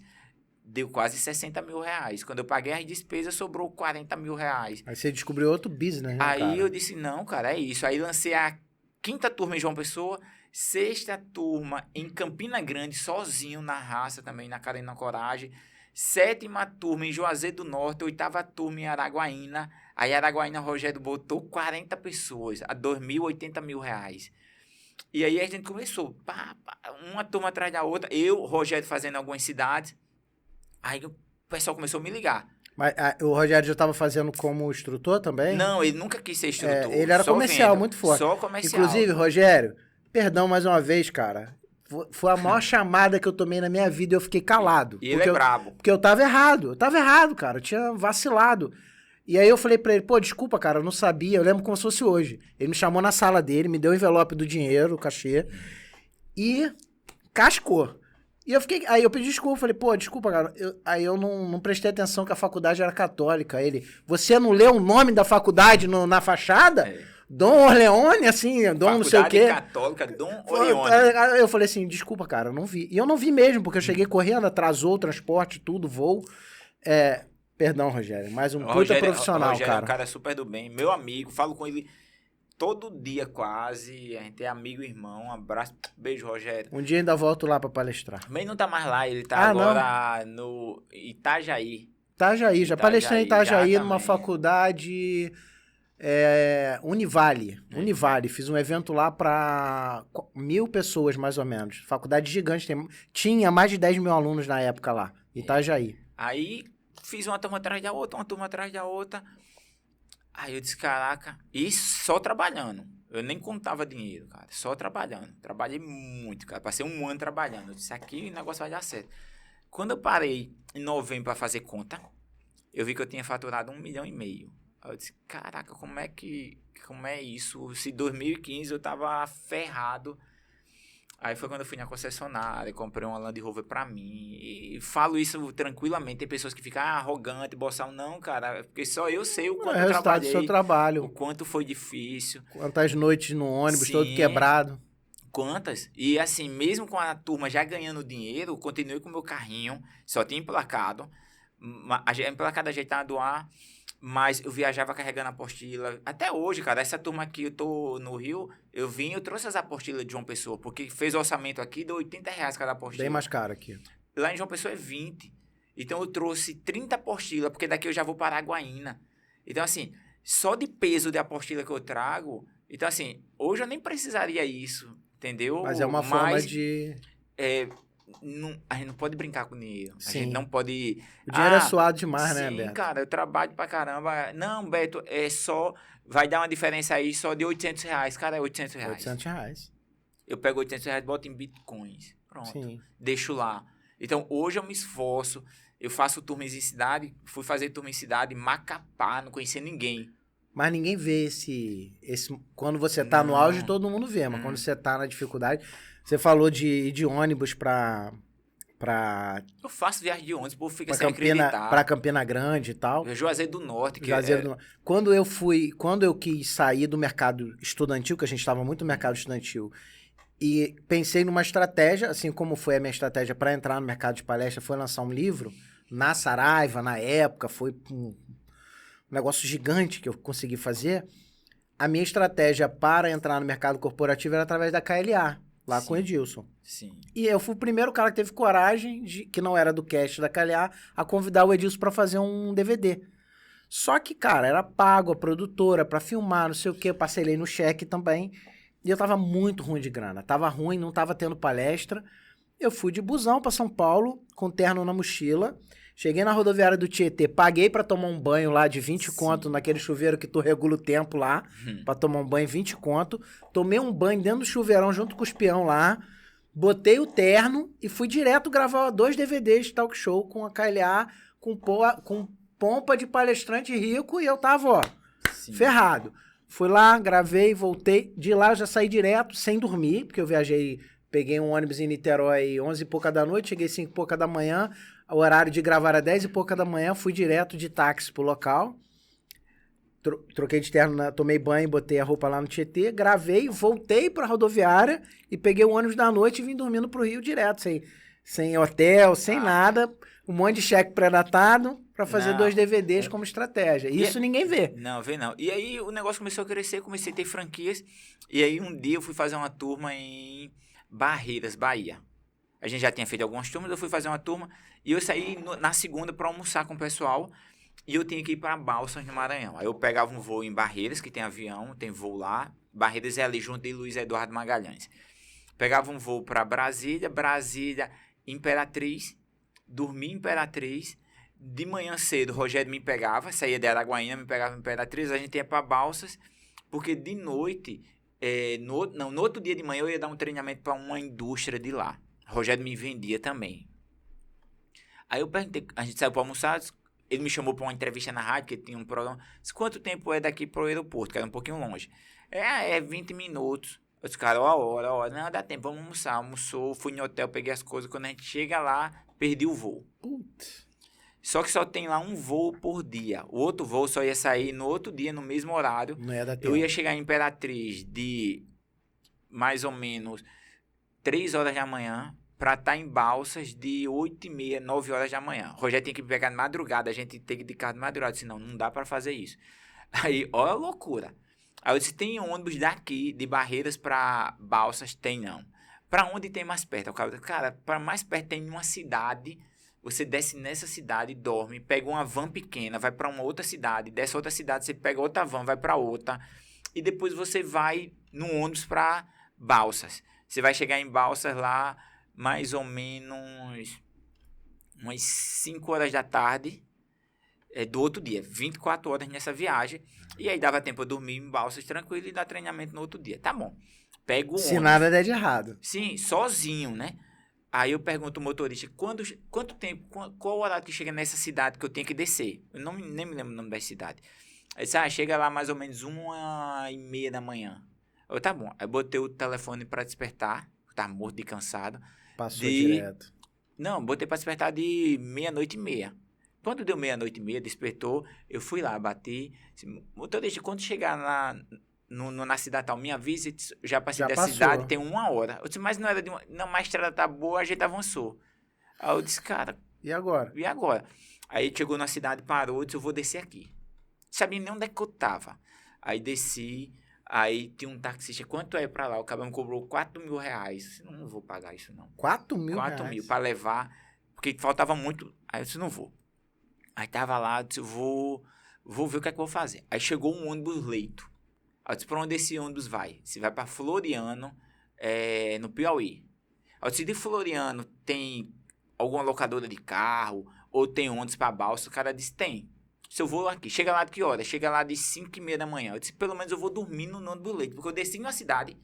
deu quase R$60 mil. Quando eu paguei as despesas, sobrou R$40 mil. Aí você descobriu outro business, né, Aí cara? eu disse, não, cara, é isso. Aí lancei a 5ª turma em João Pessoa, 6ª turma em Campina Grande, sozinho na raça também, na cara e na coragem. 7ª turma em Juazeiro do Norte, 8ª turma em Araguaína. Aí Araguaína, Rogério botou 40 pessoas, a R$2.080 mil. E aí a gente começou, uma turma atrás da outra. Eu, Rogério, fazendo algumas cidades. Aí o pessoal começou a me ligar. Mas o Rogério já estava fazendo como instrutor também? Não, ele nunca quis ser instrutor. Ele era comercial, muito forte. Só comercial. Inclusive, Rogério, perdão mais uma vez, cara. Foi a maior chamada que eu tomei na minha vida e eu fiquei calado. E ele é brabo. Porque eu tava errado. Eu tava errado, cara. Eu tinha vacilado. E aí eu falei pra ele, pô, desculpa, cara, eu não sabia. Eu lembro como se fosse hoje. Ele me chamou na sala dele, me deu o envelope do dinheiro, o cachê. E cascou. E aí eu pedi desculpa, falei, pô, desculpa, cara. Aí eu não prestei atenção que a faculdade era católica. Você não leu o nome da faculdade na fachada? Dom Orleone, assim, Dom não sei o quê. Faculdade católica, Dom Orleone. Aí eu falei assim, desculpa, cara, eu não vi. E eu não vi mesmo, porque eu cheguei correndo, atrasou o transporte, tudo, voo. Perdão, Rogério, mais um puta profissional, Rogério cara. É um cara super do bem, meu amigo, falo com ele todo dia quase, a gente é amigo e irmão, um abraço, beijo, Rogério. Um dia ainda volto lá pra palestrar. Mas ele não tá mais lá, ele tá agora no Itajaí. Já palestrei em Itajaí, já numa também. faculdade Univale. Univale, fiz um evento lá pra 1.000 pessoas, mais ou menos. Faculdade gigante, tinha mais de 10 mil alunos na época lá, Itajaí. Aí, fiz uma turma atrás da outra, Aí eu disse, caraca, e só trabalhando. Eu nem contava dinheiro, cara, só trabalhando. Trabalhei muito, cara, passei um ano trabalhando. Eu disse, aqui o negócio vai dar certo. Quando eu parei em novembro para fazer conta, eu vi que eu tinha faturado 1,5 milhão. Aí eu disse, caraca, como é isso? Se em 2015 eu tava ferrado. Aí foi quando eu fui na concessionária, comprei uma Land Rover pra mim. E falo isso tranquilamente. Tem pessoas que ficam arrogante, boçal. Não, cara, porque só eu sei o quanto eu trabalhei. Do seu trabalho. O quanto foi difícil. Quantas noites no ônibus, Sim, todo quebrado. Quantas? E assim, mesmo com a turma já ganhando dinheiro, eu continuei com o meu carrinho. Só tinha emplacado. Emplacado ajeitado a... Mas eu viajava carregando apostila. Até hoje, cara, essa turma aqui, eu tô no Rio, eu trouxe as apostilas de João Pessoa, porque fez o orçamento aqui, deu R$80 cada apostila. Bem mais caro aqui. Lá em João Pessoa é 20. Então eu trouxe 30 apostilas, porque daqui eu já vou para Araguaína. Então assim, só de peso de apostila que eu trago, Então, assim, hoje eu nem precisaria isso, entendeu? Mas é uma forma de... A gente não pode brincar com dinheiro. Sim. A gente não pode... O dinheiro é suado demais, sim, né, Beto? Sim, cara, eu trabalho pra caramba. Não, Beto, vai dar uma diferença aí só de R$800. Cara, é R$800. R$800. Eu pego R$800 e boto em bitcoins. Pronto. Sim. Deixo lá. Então, hoje eu me esforço. Eu faço turmas em cidade. Fui fazer turma em cidade, Macapá, não conhecia ninguém. Mas ninguém vê esse quando você tá no auge, todo mundo vê. Mas quando você tá na dificuldade... Você falou de ir de ônibus pra... Eu faço viagem de ônibus, o povo fica pra sem acreditar. Pra Campina Grande e tal. Juazeiro do Norte. Quando eu quis sair do mercado estudantil, que a gente estava muito no mercado estudantil, e pensei numa estratégia, assim como foi a minha estratégia para entrar no mercado de palestra, foi lançar um livro na Saraiva, na época, foi um negócio gigante que eu consegui fazer. A minha estratégia para entrar no mercado corporativo era através da KLA, lá com o Edilson. Sim. E eu fui o primeiro cara que teve coragem, que não era do cast da KLA, a convidar o Edilson para fazer um DVD. Só que, cara, era pago a produtora para filmar, não sei o quê, eu parcelei no cheque também. E eu tava muito ruim de grana. Tava ruim, não tava tendo palestra. Eu fui de busão para São Paulo, com terno na mochila. Cheguei na rodoviária do Tietê, paguei para tomar um banho lá de 20 conto, naquele chuveiro que tu regula o tempo lá, para tomar um banho 20 conto. Tomei um banho dentro do chuveirão junto com os peão lá. Botei o terno e fui direto gravar 2 DVDs de talk show com a KLA, com pompa de palestrante rico, e eu tava, ó, ferrado. Fui lá, gravei, voltei. De lá eu já saí direto, sem dormir, porque eu viajei, peguei um ônibus em Niterói 11 e pouca da noite, cheguei 5 e pouca da manhã, o horário de gravar era 10 e pouca da manhã, fui direto de táxi pro local. Troquei de terno, tomei banho, botei a roupa lá no Tietê, gravei, voltei pra rodoviária e peguei o ônibus da noite e vim dormindo pro Rio direto, sem hotel, sem nada, um monte de cheque pré-datado pra fazer 2 DVDs como estratégia. Isso ninguém vê. Não, vê não. E aí o negócio começou a crescer, comecei a ter franquias, e aí um dia eu fui fazer uma turma em Barreiras, Bahia. A gente já tinha feito algumas turmas, eu fui fazer uma turma, e eu saí na segunda pra almoçar com o pessoal, e eu tinha que ir para Balsas, no Maranhão. Aí eu pegava um voo em Barreiras, que tem avião, tem voo lá. Barreiras é ali junto de Luiz Eduardo Magalhães. Pegava um voo para Brasília, Imperatriz, dormia em Imperatriz. De manhã cedo, o Rogério me pegava, saía de Araguaína, me pegava em Imperatriz, a gente ia para Balsas, porque de noite, no outro dia de manhã eu ia dar um treinamento para uma indústria de lá. O Rogério me vendia também. Aí eu perguntei, a gente saiu para almoçar. Ele me chamou para uma entrevista na rádio, que tinha um programa. Disse, quanto tempo é daqui para o aeroporto? Que era um pouquinho longe. 20 minutos. Eu disse, cara, ó. Não, dá tempo, vamos almoçar. Almoçou, fui no hotel, peguei as coisas. Quando a gente chega lá, perdi o voo. Putz. Só que só tem lá um voo por dia. O outro voo só ia sair no outro dia, no mesmo horário. Não ia dar tempo. Eu ia chegar em Imperatriz de mais ou menos 3 horas da manhã, para estar em Balsas de 8h30, 9 horas da manhã. O Rogério tinha que me pegar de madrugada, a gente tem que ir de carro de madrugada. Eu disse, não dá para fazer isso. Aí, olha a loucura. Aí eu disse, tem ônibus daqui, de Barreiras para Balsas? Tem não. Para onde tem mais perto? O cara, para mais perto tem uma cidade, você desce nessa cidade, dorme, pega uma van pequena, vai para uma outra cidade, dessa outra cidade, você pega outra van, vai para outra, e depois você vai no ônibus para Balsas. Você vai chegar em Balsas lá, mais ou menos umas 5 horas da tarde do outro dia, 24 horas nessa viagem, e aí dava tempo eu dormir em Balsas tranquilo e dar treinamento no outro dia. Tá bom, pego o ônibus. Se nada der de errado. Sim, sozinho, né? Aí eu pergunto ao motorista, quanto tempo, qual o horário que chega nessa cidade que eu tenho que descer? Eu nem me lembro o nome da cidade. Aí disse, chega lá mais ou menos 1h30 da manhã. Eu, tá bom. Aí botei o telefone para despertar, tava morto de cansado. Passou direto. Não, botei para despertar de 00:30. Quando deu 00:30, despertou, eu fui lá, bati. Motorista, quando chegar na cidade tal, me avise, já passei da cidade, tem 1 hora. Eu disse, mas não era de uma... Não, mas a estrada tá boa, a gente avançou. Aí eu disse, cara... E agora? Aí chegou na cidade, parou, disse, eu vou descer aqui. Sabia nem onde é que eu tava. Aí desci... Aí tinha um taxista, quanto é pra lá? O cara me cobrou R$4.000. Eu não vou pagar isso, não. R$4.000? R$4.000 pra levar, porque faltava muito. Aí eu disse, não vou. Aí tava lá, eu disse, vou ver o que é que eu vou fazer. Aí chegou um ônibus leito. Aí eu disse, pra onde esse ônibus vai? Se vai pra Floriano, no Piauí. Aí eu disse, de Floriano tem alguma locadora de carro, ou tem ônibus pra Balsa? O cara disse, tem. Se eu vou aqui, chega lá de que hora? Chega lá de 5h30 da manhã. Eu disse, pelo menos eu vou dormir no ônibus leito, porque eu desci numa cidade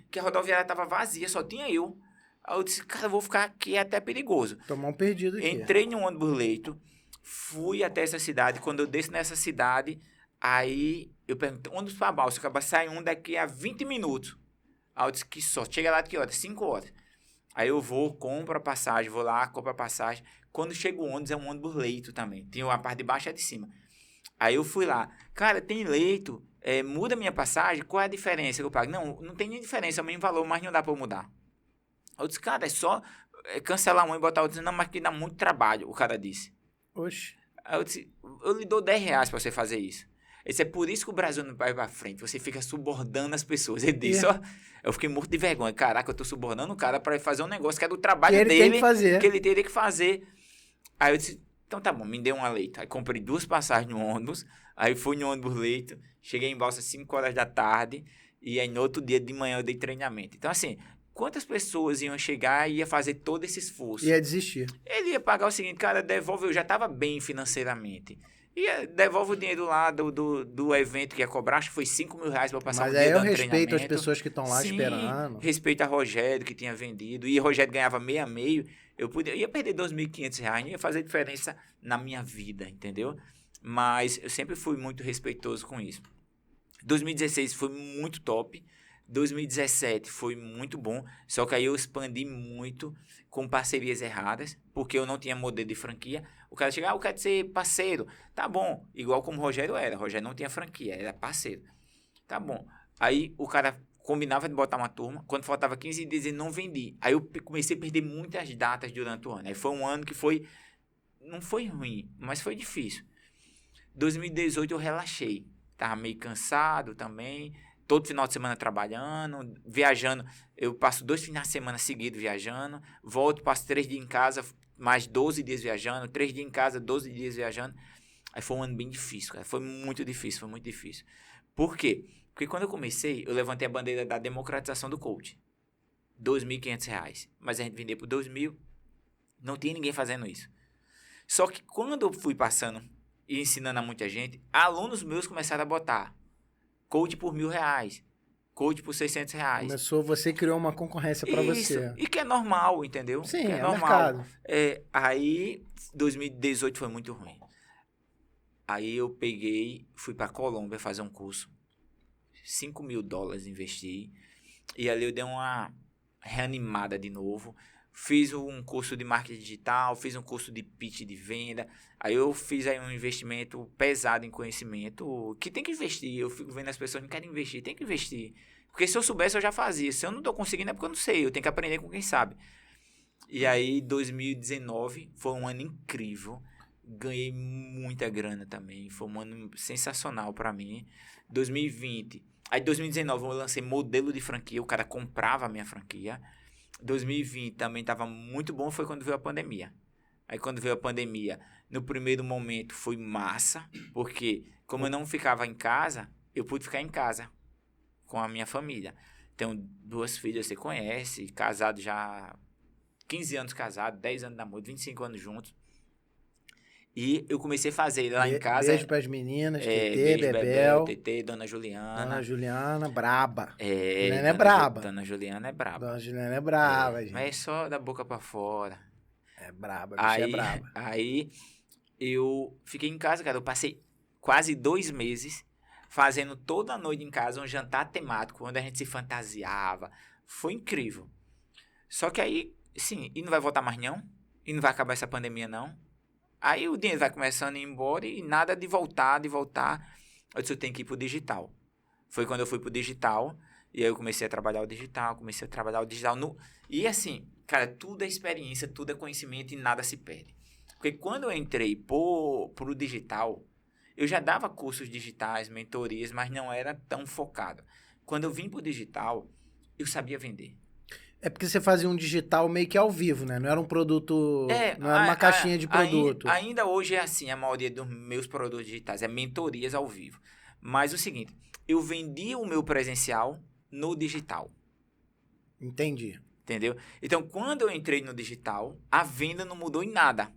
que a rodoviária tava vazia, só tinha eu. Aí eu disse, cara, eu vou ficar aqui, é até perigoso. Tomar um perdido aqui. Entrei no ônibus leito, fui até essa cidade. Quando eu desço nessa cidade, aí eu pergunto, ônibus pra Balsa, acaba sai um daqui a 20 minutos. Aí eu disse, que sorte. Chega lá de que hora? 5 horas. Aí eu vou, compro a passagem, vou lá, compro a passagem. Quando chega o ônibus, é um ônibus leito também. Tem a parte de baixo e a de cima. Aí eu fui lá. Cara, tem leito, muda minha passagem, qual é a diferença que eu pago? Não tem nem diferença, é o mesmo valor, mas não dá pra eu mudar. Aí eu disse, cara, é só cancelar um e botar outro. Não, mas que dá muito trabalho, o cara disse. Oxe. Aí eu disse, eu lhe dou R$10 pra você fazer isso. Ele disse, é por isso que o Brasil não vai pra frente, você fica subornando as pessoas. Ele disse, ó, eu fiquei morto de vergonha. Caraca, eu tô subornando o cara pra fazer um negócio que é do trabalho que dele. Tem que fazer. Que ele teria que fazer. Aí eu disse, então tá bom, me dê uma leito. Aí comprei 2 passagens no ônibus, aí fui no ônibus leito, cheguei em Balsa às 5 horas da tarde, e aí no outro dia de manhã eu dei treinamento. Então assim, quantas pessoas iam chegar e ia fazer todo esse esforço? Ia desistir. Ele ia pagar o seguinte, cara, devolve, eu já tava bem financeiramente. E devolve o dinheiro lá do evento que ia cobrar, acho que foi R$5.000 para eu passar o dia dando treinamento. Mas aí eu respeito as pessoas que estão lá Sim, esperando. Respeito a Rogério, que tinha vendido. E Rogério ganhava meio a meio. Eu ia perder R$2.500, não ia fazer diferença na minha vida, entendeu? Mas eu sempre fui muito respeitoso com isso. 2016 foi muito top. 2017 foi muito bom. Só que aí eu expandi muito com parcerias erradas, porque eu não tinha modelo de franquia. O cara chega, eu quero ser parceiro. Tá bom, igual como o Rogério era. O Rogério não tinha franquia, era parceiro. Tá bom. Aí o cara combinava de botar uma turma. Quando faltava 15 dias, ele não vendia. Aí eu comecei a perder muitas datas durante o ano. Aí foi um ano que foi... Não foi ruim, mas foi difícil. 2018 eu relaxei. Tava meio cansado também. Todo final de semana trabalhando, viajando. Eu passo 2 finais de semana seguidos viajando. Volto, passo 3 dias em casa, mais 12 dias viajando. 3 dias em casa, 12 dias viajando. Aí foi um ano bem difícil, cara. Foi muito difícil. Por quê? Porque quando eu comecei, eu levantei a bandeira da democratização do coach. R$2.500. Mas a gente vendia por 2.000. Não tinha ninguém fazendo isso. Só que quando eu fui passando e ensinando a muita gente, alunos meus começaram a botar coach por R$1.000, coach por R$600. Você criou uma concorrência para você. E que é normal, entendeu? Sim, que é normal. Mercado. Aí, 2018 foi muito ruim. Aí eu fui para Colômbia fazer um curso. $5.000 investi. E ali eu dei uma reanimada de novo. Fiz um curso de marketing digital, fiz um curso de pitch de venda. Aí eu fiz aí um investimento pesado em conhecimento, que tem que investir. Eu fico vendo as pessoas não querem investir, tem que investir. Porque se eu soubesse, eu já fazia. Se eu não estou conseguindo, é porque eu não sei. Eu tenho que aprender com quem sabe. E aí, 2019 foi um ano incrível. Ganhei muita grana também. Foi um ano sensacional para mim. 2020. Aí, 2019, eu lancei modelo de franquia. O cara comprava a minha franquia. 2020 também estava muito bom, foi quando veio a pandemia. Aí quando veio a pandemia, no primeiro momento foi massa, porque como eu não ficava em casa, eu pude ficar em casa com a minha família. Tenho 2 filhas, você conhece, casado já 15 anos casado, 10 anos de namoro, 25 anos juntos. E eu comecei a fazer lá em casa. Beijo pras meninas, Tetê, Bebel. Tetê, Dona Juliana. Dona Juliana, braba. Juliana é braba. Dona Juliana é braba. Dona Juliana é braba, gente. Mas é só da boca pra fora. É braba, bicho, é braba. Aí eu fiquei em casa, cara. Eu passei quase 2 meses fazendo toda noite em casa um jantar temático, onde a gente se fantasiava. Foi incrível. Só que aí, sim, e não vai voltar mais não? E não vai acabar essa pandemia não? Aí o dinheiro vai começando a ir embora e nada de voltar. Eu disse, eu tenho que ir pro digital. Foi quando eu fui pro digital, e aí eu comecei a trabalhar o digital, E assim, cara, tudo é experiência, tudo é conhecimento e nada se perde. Porque quando eu entrei pro digital, eu já dava cursos digitais, mentorias, mas não era tão focado. Quando eu vim pro digital, eu sabia vender. É porque você fazia um digital meio que ao vivo, né? Não era um produto... não era uma caixinha de produto. Ainda hoje é assim, a maioria dos meus produtos digitais é mentorias ao vivo. Mas o seguinte, eu vendia o meu presencial no digital. Entendi. Entendeu? Então, quando eu entrei no digital, a venda não mudou em nada.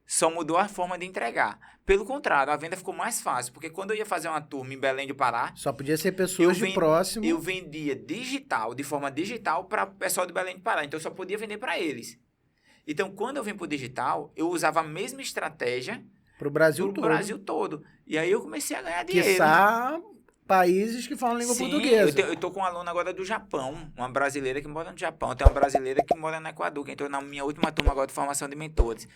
Só mudou a forma de entregar. Pelo contrário, a venda ficou mais fácil. Porque quando eu ia fazer uma turma em Belém do Pará... Só podia ser pessoas de próximo. Eu vendia digital, de forma digital, para o pessoal de Belém do Pará. Então, eu só podia vender para eles. Então, quando eu vim para o digital, eu usava a mesma estratégia... Para o Brasil todo. Para o Brasil todo. E aí, eu comecei a ganhar dinheiro. Quiçá países que falam língua portuguesa. Eu tô com uma aluna agora do Japão, uma brasileira que mora no Japão, tem uma brasileira que mora no Equador, que entrou na minha última turma agora de formação de mentores.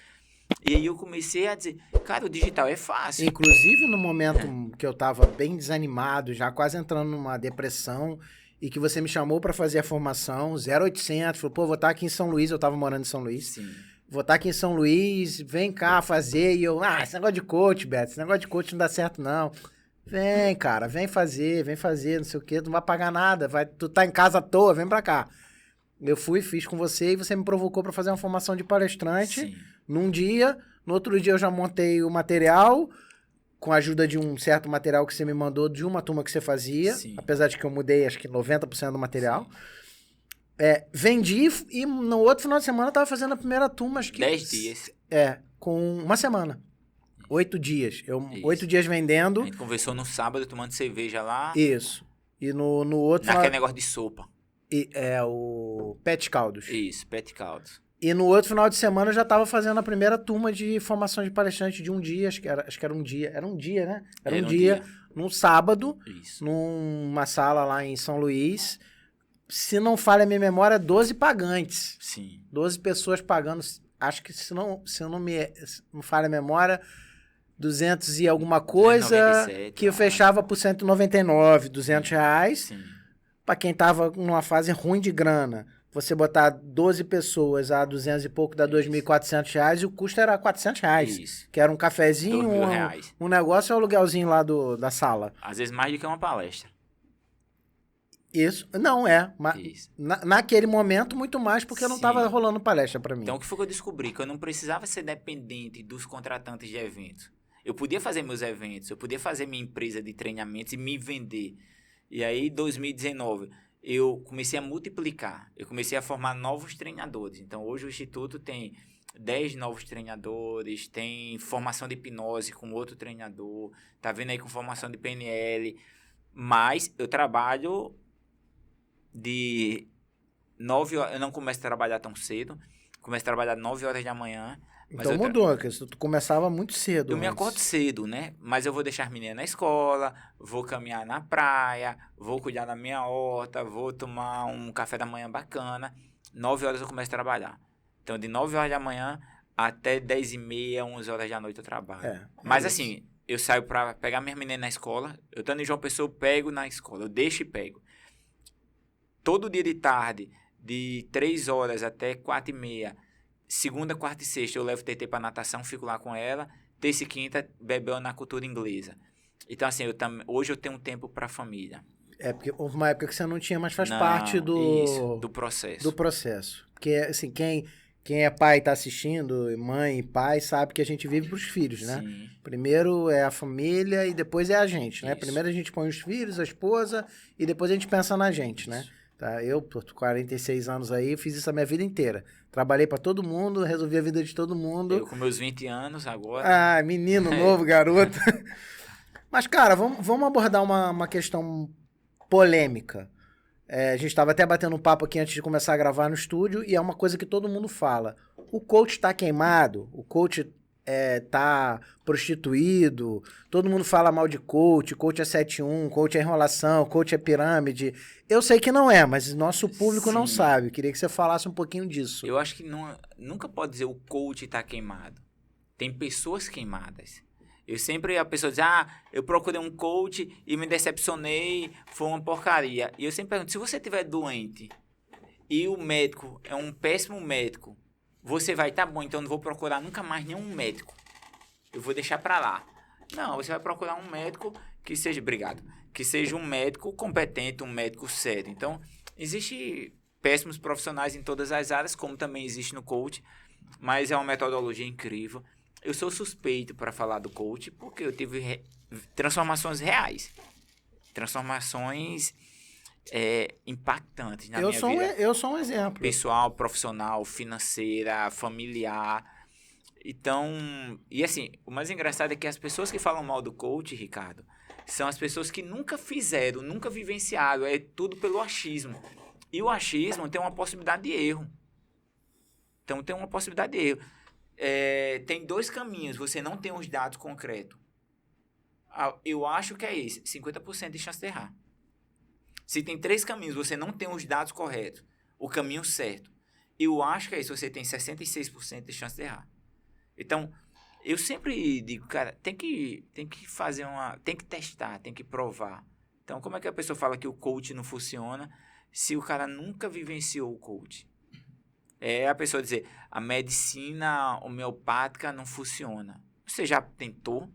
E aí eu comecei a dizer, cara, o digital é fácil. Inclusive no momento que eu tava bem desanimado, já quase entrando numa depressão, e que você me chamou para fazer a formação, 0800, falou, pô, vou estar aqui em São Luís, eu tava morando em São Luís. Sim. Vou estar aqui em São Luís, vem cá fazer, e eu, esse negócio de coach, Beto, esse negócio de coach não dá certo não. Vem, cara, vem fazer, não sei o quê, tu não vai pagar nada, tu tá em casa à toa, vem pra cá. Eu fui, fiz com você e você me provocou pra fazer uma formação de palestrante. Sim. Num dia, no outro dia eu já montei o material, com a ajuda de um certo material que você me mandou de uma turma que você fazia, Sim. apesar de que eu mudei acho que 90% do material. Vendi e no outro final de semana eu tava fazendo a primeira turma, acho que... 10 dias. Com uma semana. 8 dias. 8 dias vendendo. A gente conversou no sábado, tomando cerveja lá. Isso. E no outro... Naquele negócio de sopa. O Pet Caldos. Isso, Pet Caldos. E no outro final de semana eu já tava fazendo a primeira turma de formação de palestrante de um dia, acho que era um dia. Era um dia, né? Era um dia, num sábado, isso. Numa sala lá em São Luís. Se não falha a minha memória, 12 pagantes. Sim. 12 pessoas pagando, acho que se não falha a memória, 200 e alguma coisa, 297, que eu fechava por 199, 200 reais. Sim. Pra quem tava numa fase ruim de grana, você botar 12 pessoas a 200 e pouco dá 2.400 reais e o custo era 400 reais. Isso. Que era um cafezinho, um negócio e um aluguelzinho lá da sala. Às vezes mais do que uma palestra. Isso, não Isso. Naquele momento muito mais porque não tava rolando palestra pra mim. Então o que foi que eu descobri? Que eu não precisava ser dependente dos contratantes de eventos. Eu podia fazer meus eventos, eu podia fazer minha empresa de treinamentos e me vender. E aí, em 2019, eu comecei a multiplicar. Eu comecei a formar novos treinadores. Então, hoje o Instituto tem 10 novos treinadores, tem formação de hipnose com outro treinador, tá vendo aí com formação de PNL. Mas eu trabalho de 9 horas, eu não começo a trabalhar tão cedo, começo a trabalhar 9 horas da manhã. Então mudou, porque tu começava muito cedo. Eu me acordo cedo, né? Mas eu vou deixar as meninas na escola, vou caminhar na praia, vou cuidar da minha horta, vou tomar um café da manhã bacana. 9 horas eu começo a trabalhar. Então, de 9 horas da manhã até 10h30, 11 horas da noite eu trabalho. Mas assim, eu saio pra pegar minhas meninas na escola, eu estando em João Pessoa, eu pego na escola, eu deixo e pego. Todo dia de tarde, de 3 horas até 4h30, segunda, quarta e sexta, eu levo o TT pra natação, fico lá com ela. Terça e quinta, bebeu na cultura inglesa. Então, assim, hoje eu tenho um tempo pra família. Porque houve uma época que você não tinha, mas faz parte do processo. Do processo. Porque, assim, quem é pai e tá assistindo, mãe e pai, sabe que a gente vive pros filhos, né? Sim. Primeiro é a família e depois é a gente, né? Isso. Primeiro a gente põe os filhos, a esposa e depois a gente pensa na gente, né? Tá? Eu, por 46 anos aí, fiz isso a minha vida inteira. Trabalhei pra todo mundo, resolvi a vida de todo mundo. Eu com meus 20 anos agora. Ah, menino novo, garoto. Mas, cara, vamos abordar uma questão polêmica. A gente estava até batendo um papo aqui antes de começar a gravar no estúdio e é uma coisa que todo mundo fala. O coach tá queimado, o coach tá prostituído, todo mundo fala mal de coach é 7-1, coach é enrolação, coach é pirâmide. Eu sei que não é, mas nosso público não sabe. Eu queria que você falasse um pouquinho disso. Eu acho que nunca pode dizer o coach tá queimado. Tem pessoas queimadas. A pessoa diz, eu procurei um coach e me decepcionei, foi uma porcaria. E eu sempre pergunto, se você estiver doente e o médico é um péssimo médico, você vai, tá bom, então não vou procurar nunca mais nenhum médico. Eu vou deixar pra lá. Não, você vai procurar um médico que seja um médico competente, um médico sério. Então, existe péssimos profissionais em todas as áreas, como também existe no coach, mas é uma metodologia incrível. Eu sou suspeito para falar do coach porque eu tive transformações reais. Transformações impactantes na Eu minha sou, vida. eu sou um exemplo. Pessoal, profissional, financeira, familiar. Então, e assim, o mais engraçado é que as pessoas que falam mal do coach, Ricardo, são as pessoas que nunca fizeram, nunca vivenciaram. É tudo pelo achismo. E o achismo tem uma possibilidade de erro. Então, tem uma possibilidade de erro. Tem 2 caminhos. Você não tem os dados concretos. Eu acho que é esse. 50% de chance de errar. Se tem 3 caminhos, você não tem os dados corretos. O caminho certo. Eu acho que é isso. Você tem 66% de chance de errar. Então, eu sempre digo, cara, tem que fazer tem que testar, tem que provar. Então, como é que a pessoa fala que o coach não funciona se o cara nunca vivenciou o coach? É a pessoa dizer, a medicina homeopática não funciona. Você já tentou?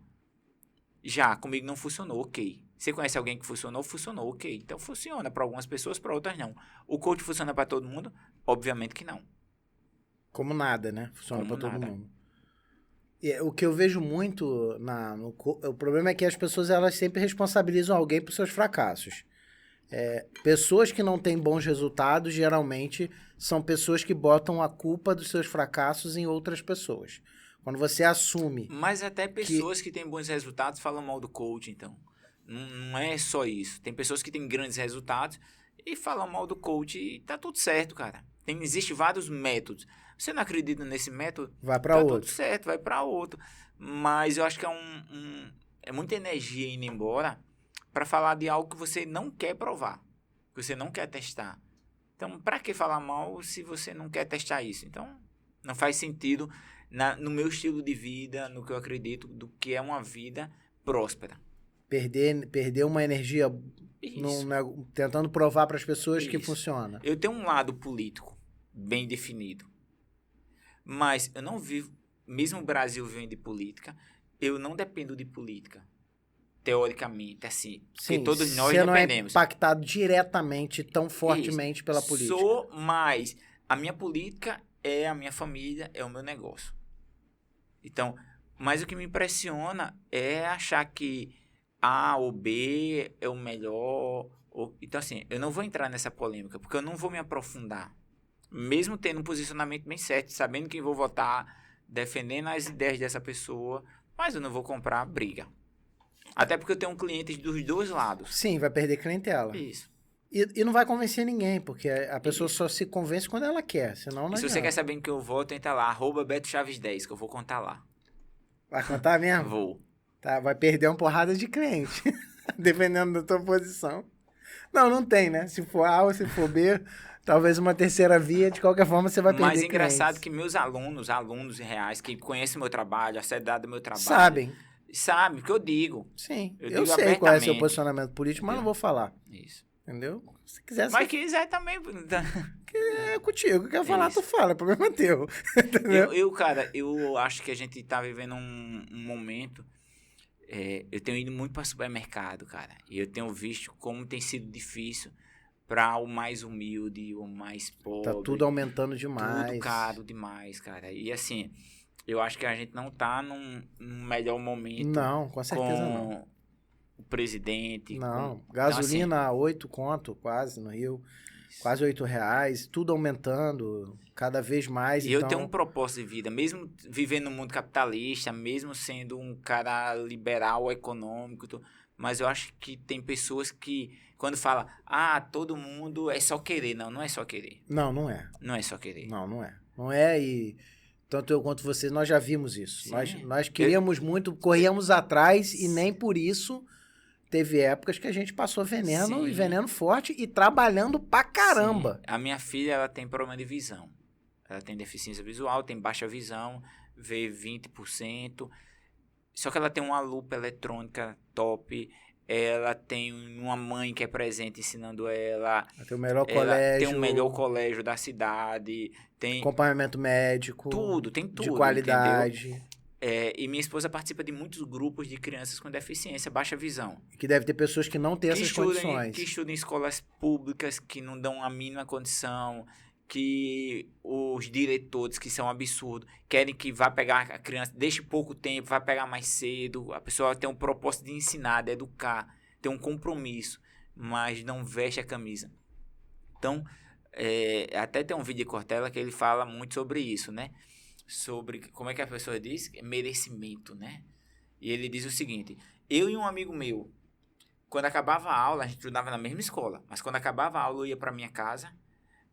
Já, comigo não funcionou, ok. Você conhece alguém que funcionou? Funcionou, ok. Então, funciona para algumas pessoas, para outras não. O coach funciona para todo mundo? Obviamente que não. Como nada, né? Funciona Como para todo nada. mundo. O que eu vejo muito o problema é que as pessoas elas sempre responsabilizam alguém por seus fracassos. Pessoas que não têm bons resultados geralmente são pessoas que botam a culpa dos seus fracassos em outras pessoas. Quando você assume... Mas até pessoas que têm bons resultados falam mal do coach, então. Não é só isso. Tem pessoas que têm grandes resultados e falam mal do coach e tá tudo certo, cara. Existem vários métodos. Você não acredita nesse método? Vai para tá outro. Tudo certo, vai para outro. Mas eu acho que é muita energia indo embora para falar de algo que você não quer provar, que você não quer testar. Então, para que falar mal se você não quer testar isso? Então, não faz sentido no meu estilo de vida, no que eu acredito, do que é uma vida próspera. Perder uma energia tentando provar para as pessoas que funciona. Eu tenho um lado político bem definido. Mas eu não vivo, mesmo o Brasil vivendo de política, eu não dependo de política, teoricamente, assim. Porque todos nós você dependemos. Não é impactado diretamente, tão fortemente pela política. Sou, mas a minha política é a minha família, é o meu negócio. Então, mas o que me impressiona é achar que A ou B é o melhor. Então, assim, eu não vou entrar nessa polêmica, porque eu não vou me aprofundar. Mesmo tendo um posicionamento bem certo, sabendo quem vou votar, defendendo as ideias dessa pessoa, mas eu não vou comprar briga. Até porque eu tenho clientes dos 2 lados. Sim, vai perder clientela. Isso. E não vai convencer ninguém, porque a pessoa só se convence quando ela quer, senão não se você quer saber em que eu voto, entra lá, @BetoChaves10, que eu vou contar lá. Vai contar mesmo? Vou. Tá, vai perder uma porrada de cliente, dependendo da tua posição. Não tem, né? Se for A ou se for B... Talvez uma terceira via, de qualquer forma, você vai perder clientes. Mais engraçado que meus alunos reais, que conhecem meu trabalho, a seriedade do meu trabalho... Sabem o que eu digo. Sim, eu sei abertamente. Qual é o seu posicionamento político, mas não vou falar. Isso. Entendeu? Se quiser... Mas quiser também... É contigo, quer falar, tu fala, é problema teu. Entendeu? Cara, eu acho que a gente tá vivendo um momento... eu tenho ido muito para supermercado, cara. E eu tenho visto como tem sido difícil... para o mais humilde, o mais pobre. Tá tudo aumentando demais. Tudo caro demais, cara. E assim, eu acho que a gente não tá num melhor momento. Não, com certeza com não. O presidente. Não, gasolina então, assim, 8 conto quase no Rio. Quase R$8, tudo aumentando cada vez mais. E então... eu tenho um propósito de vida, mesmo vivendo no mundo capitalista, mesmo sendo um cara liberal, econômico, mas eu acho que tem pessoas que, quando fala, todo mundo é só querer. Não é só querer. Não é. Não é só querer. Não é. Não é e tanto eu quanto você, nós já vimos isso. Nós queríamos muito, corríamos atrás e nem por isso teve épocas que a gente passou veneno e veneno forte e trabalhando pra caramba. Sim. A minha filha, ela tem problema de visão. Ela tem deficiência visual, tem baixa visão, vê 20%. Só que ela tem uma lupa eletrônica top. Ela tem uma mãe que é presente ensinando ela. Ela tem o melhor colégio. Tem o melhor colégio da cidade. Tem acompanhamento médico. Tem tudo. De qualidade. Entendeu? E minha esposa participa de muitos grupos de crianças com deficiência, baixa visão. Que deve ter pessoas que não têm essas condições. Que estudam em escolas públicas, que não dão a mínima condição, que os diretores, que são absurdos, querem que vá pegar a criança, deixe pouco tempo, vá pegar mais cedo. A pessoa tem um propósito de ensinar, de educar. tem um compromisso, mas não veste a camisa. Então, até tem um vídeo de Cortella que ele fala muito sobre isso, né? Sobre, como é que a pessoa diz? Merecimento, né? E ele diz o seguinte, eu e um amigo meu, quando acabava a aula, a gente estudava na mesma escola, mas quando acabava a aula eu ia para minha casa,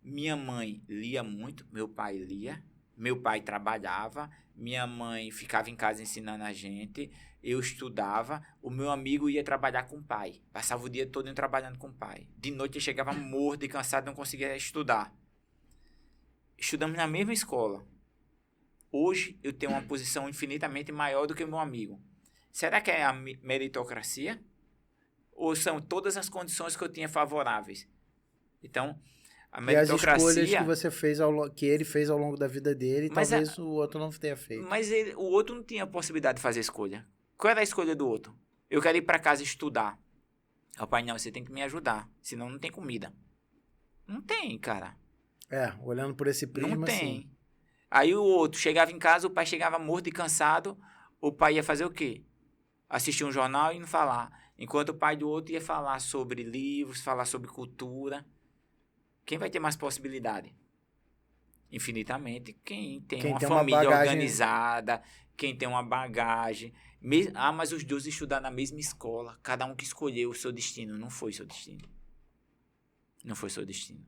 minha mãe lia muito, meu pai lia, meu pai trabalhava, minha mãe ficava em casa ensinando a gente, eu estudava, o meu amigo ia trabalhar com o pai, passava o dia todo trabalhando com o pai. De noite eu chegava morto e cansado, não conseguia estudar. Estudamos na mesma escola. Hoje eu tenho uma posição infinitamente maior do que o meu amigo. Será que é a meritocracia? Ou são todas as condições que eu tinha favoráveis? Então, a meritocracia... E as escolhas que você fez, que ele fez ao longo da vida dele, talvez o outro não tenha feito. Mas o outro não tinha a possibilidade de fazer escolha. Qual era a escolha do outro? Eu quero ir para casa estudar. O pai, não, você tem que me ajudar, senão não tem comida. Não tem, cara. Olhando por esse prisma, não tem. Assim. Aí o outro chegava em casa, o pai chegava morto e cansado, o pai ia fazer o quê? Assistir um jornal e não falar. Enquanto o pai do outro ia falar sobre livros, falar sobre cultura. Quem vai ter mais possibilidade? Infinitamente quem tem uma família organizada, quem tem uma bagagem. Mas os dois estudaram na mesma escola. Cada um que escolheu o seu destino. Não foi seu destino. Não foi seu destino.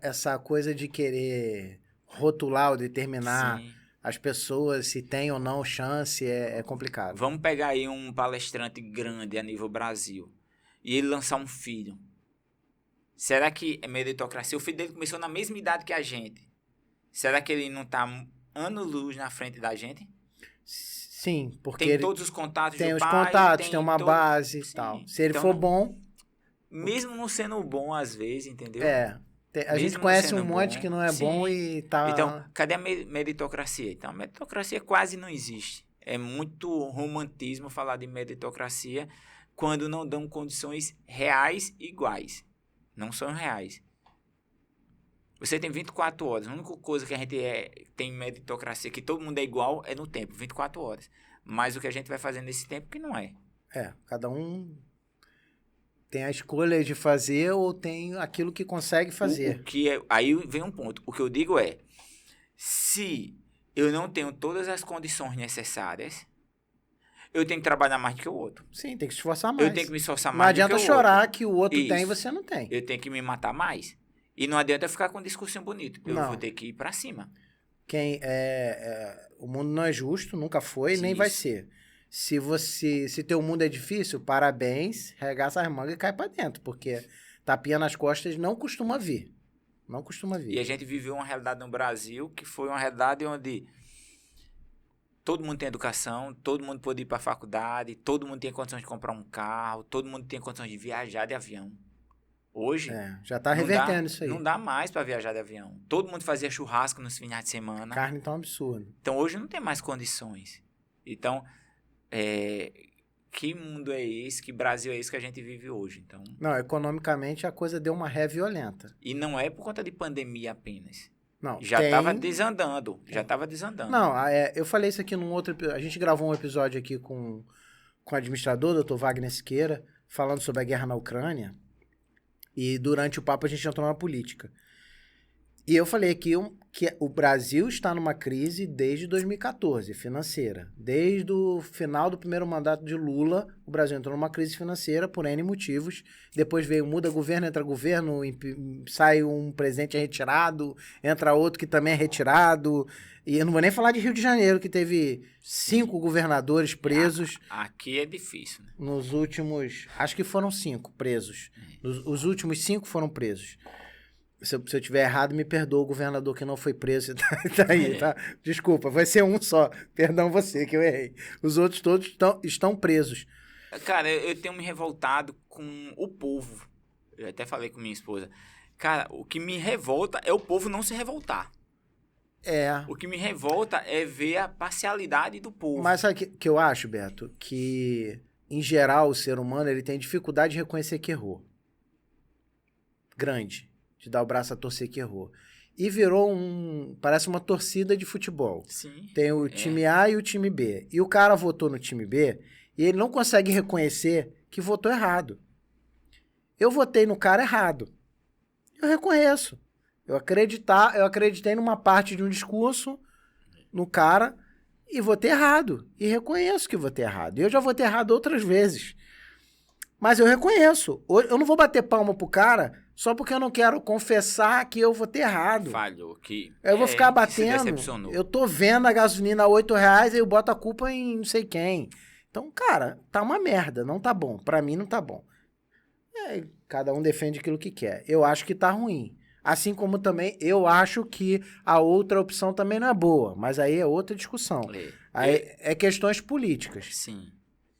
Essa coisa de querer rotular ou determinar... Sim. As pessoas, se tem ou não chance, é complicado. Vamos pegar aí um palestrante grande a nível Brasil e ele lançar um filho. Será que é meritocracia? O filho dele começou na mesma idade que a gente. Será que ele não está ano-luz na frente da gente? Sim, porque tem todos os contatos tem do os pai, contatos, tem uma base e tal. Se ele então, for bom... Mesmo não sendo bom às vezes, entendeu? A gente conhece um monte que não é bom e tá... Então, cadê a meritocracia? Então, a meritocracia quase não existe. É muito romantismo falar de meritocracia quando não dão condições reais iguais. Não são reais. Você tem 24 horas. A única coisa que a gente tem meritocracia, que todo mundo é igual, é no tempo, 24 horas. Mas o que a gente vai fazer nesse tempo que não é. Cada um... Tem a escolha de fazer ou tem aquilo que consegue fazer. Aí vem um ponto. O que eu digo é, se eu não tenho todas as condições necessárias, eu tenho que trabalhar mais do que o outro. Sim, tem que se esforçar mais. Eu tenho que me esforçar mais do que o outro. Não adianta chorar que o outro tem e você não tem. Eu tenho que me matar mais. E não adianta ficar com um discursinho bonito. Eu vou ter que ir pra cima. O mundo não é justo, nunca foi, nem vai ser. Se teu mundo é difícil, parabéns, regaça as mangas e cai pra dentro, porque tapinha nas costas não costuma vir. Não costuma vir. E a gente viveu uma realidade no Brasil que foi uma realidade onde todo mundo tem educação, todo mundo pode ir pra faculdade, todo mundo tem condições de comprar um carro, todo mundo tem condições de viajar de avião. Hoje... já tá revertendo isso aí. Não dá mais pra viajar de avião. Todo mundo fazia churrasco nos finais de semana. Carne tá um absurdo. Então hoje não tem mais condições. Então... que mundo é esse, que Brasil é esse que a gente vive hoje? Então, não, economicamente a coisa deu uma ré violenta. E não é por conta de pandemia apenas. Não, já estava desandando. Já estava desandando. Não, eu falei isso aqui num outro... A gente gravou um episódio aqui com o administrador, Dr. Wagner Siqueira, falando sobre a guerra na Ucrânia. E durante o papo a gente entrou na política. E eu falei que o Brasil está numa crise desde 2014, financeira. Desde o final do primeiro mandato de Lula, o Brasil entrou numa crise financeira por N motivos. Depois muda governo, entra governo, sai um presidente retirado, entra outro que também é retirado. E eu não vou nem falar de Rio de Janeiro, que teve 5 governadores presos. Aqui é difícil, né? Nos últimos... Acho que foram 5 presos. Os últimos 5 foram presos. Se eu tiver errado, me perdoa o governador que não foi preso. Tá aí, tá? Desculpa, vai ser um só. Perdão você, que eu errei. Os outros todos estão presos. Cara, eu tenho me revoltado com o povo. Eu até falei com minha esposa. Cara, o que me revolta é o povo não se revoltar. O que me revolta é ver a parcialidade do povo. Mas sabe o que eu acho, Beto? Que, em geral, o ser humano ele tem dificuldade de reconhecer que errou. Grande. De dar o braço a torcer que errou. E virou parece uma torcida de futebol. Sim. Tem o time A e o time B. E o cara votou no time B e ele não consegue reconhecer que votou errado. Eu votei no cara errado. Eu reconheço. Eu acreditei numa parte de um discurso no cara e votei errado. E reconheço que votei errado. E eu já votei errado outras vezes. Mas eu reconheço. Eu não vou bater palma pro cara só porque eu não quero confessar que eu votei errado. Falhou, que... Eu vou ficar se batendo. decepcionou. Eu tô vendo a gasolina a R$8 e eu boto a culpa em não sei quem. Então, cara, tá uma merda. Não tá bom. Pra mim não tá bom. Cada um defende aquilo que quer. Eu acho que tá ruim. Assim como também eu acho que a outra opção também não é boa. Mas aí é outra discussão. Aí é questões políticas. Sim.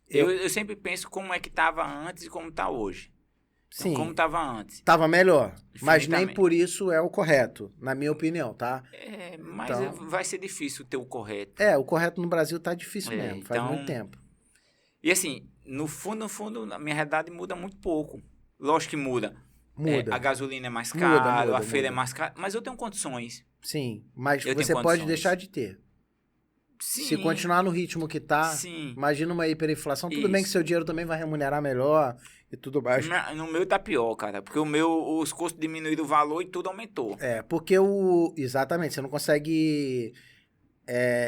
Eu sempre penso como é que tava antes e como tá hoje. Então, Sim. como tava antes. Tava melhor. Mas nem Infinitamente. por isso é o correto, na minha opinião, tá? Mas Então- vai ser difícil ter o correto. O correto no Brasil tá difícil mesmo. Faz então- muito tempo. E assim, no fundo, a minha realidade muda muito pouco. Lógico que muda. Muda. A gasolina é mais Muda, cara, muda, a feira muda. é mais cara. Mas eu tenho condições. Sim. Mas Eu tenho você pode condições. deixar de ter. Sim. Se continuar no ritmo que tá, Sim. imagina uma hiperinflação. Tudo bem que Isso. seu dinheiro também vai remunerar melhor e tudo mais. No meu tá pior, cara. Porque os custos diminuíram o valor e tudo aumentou. Porque exatamente, você não consegue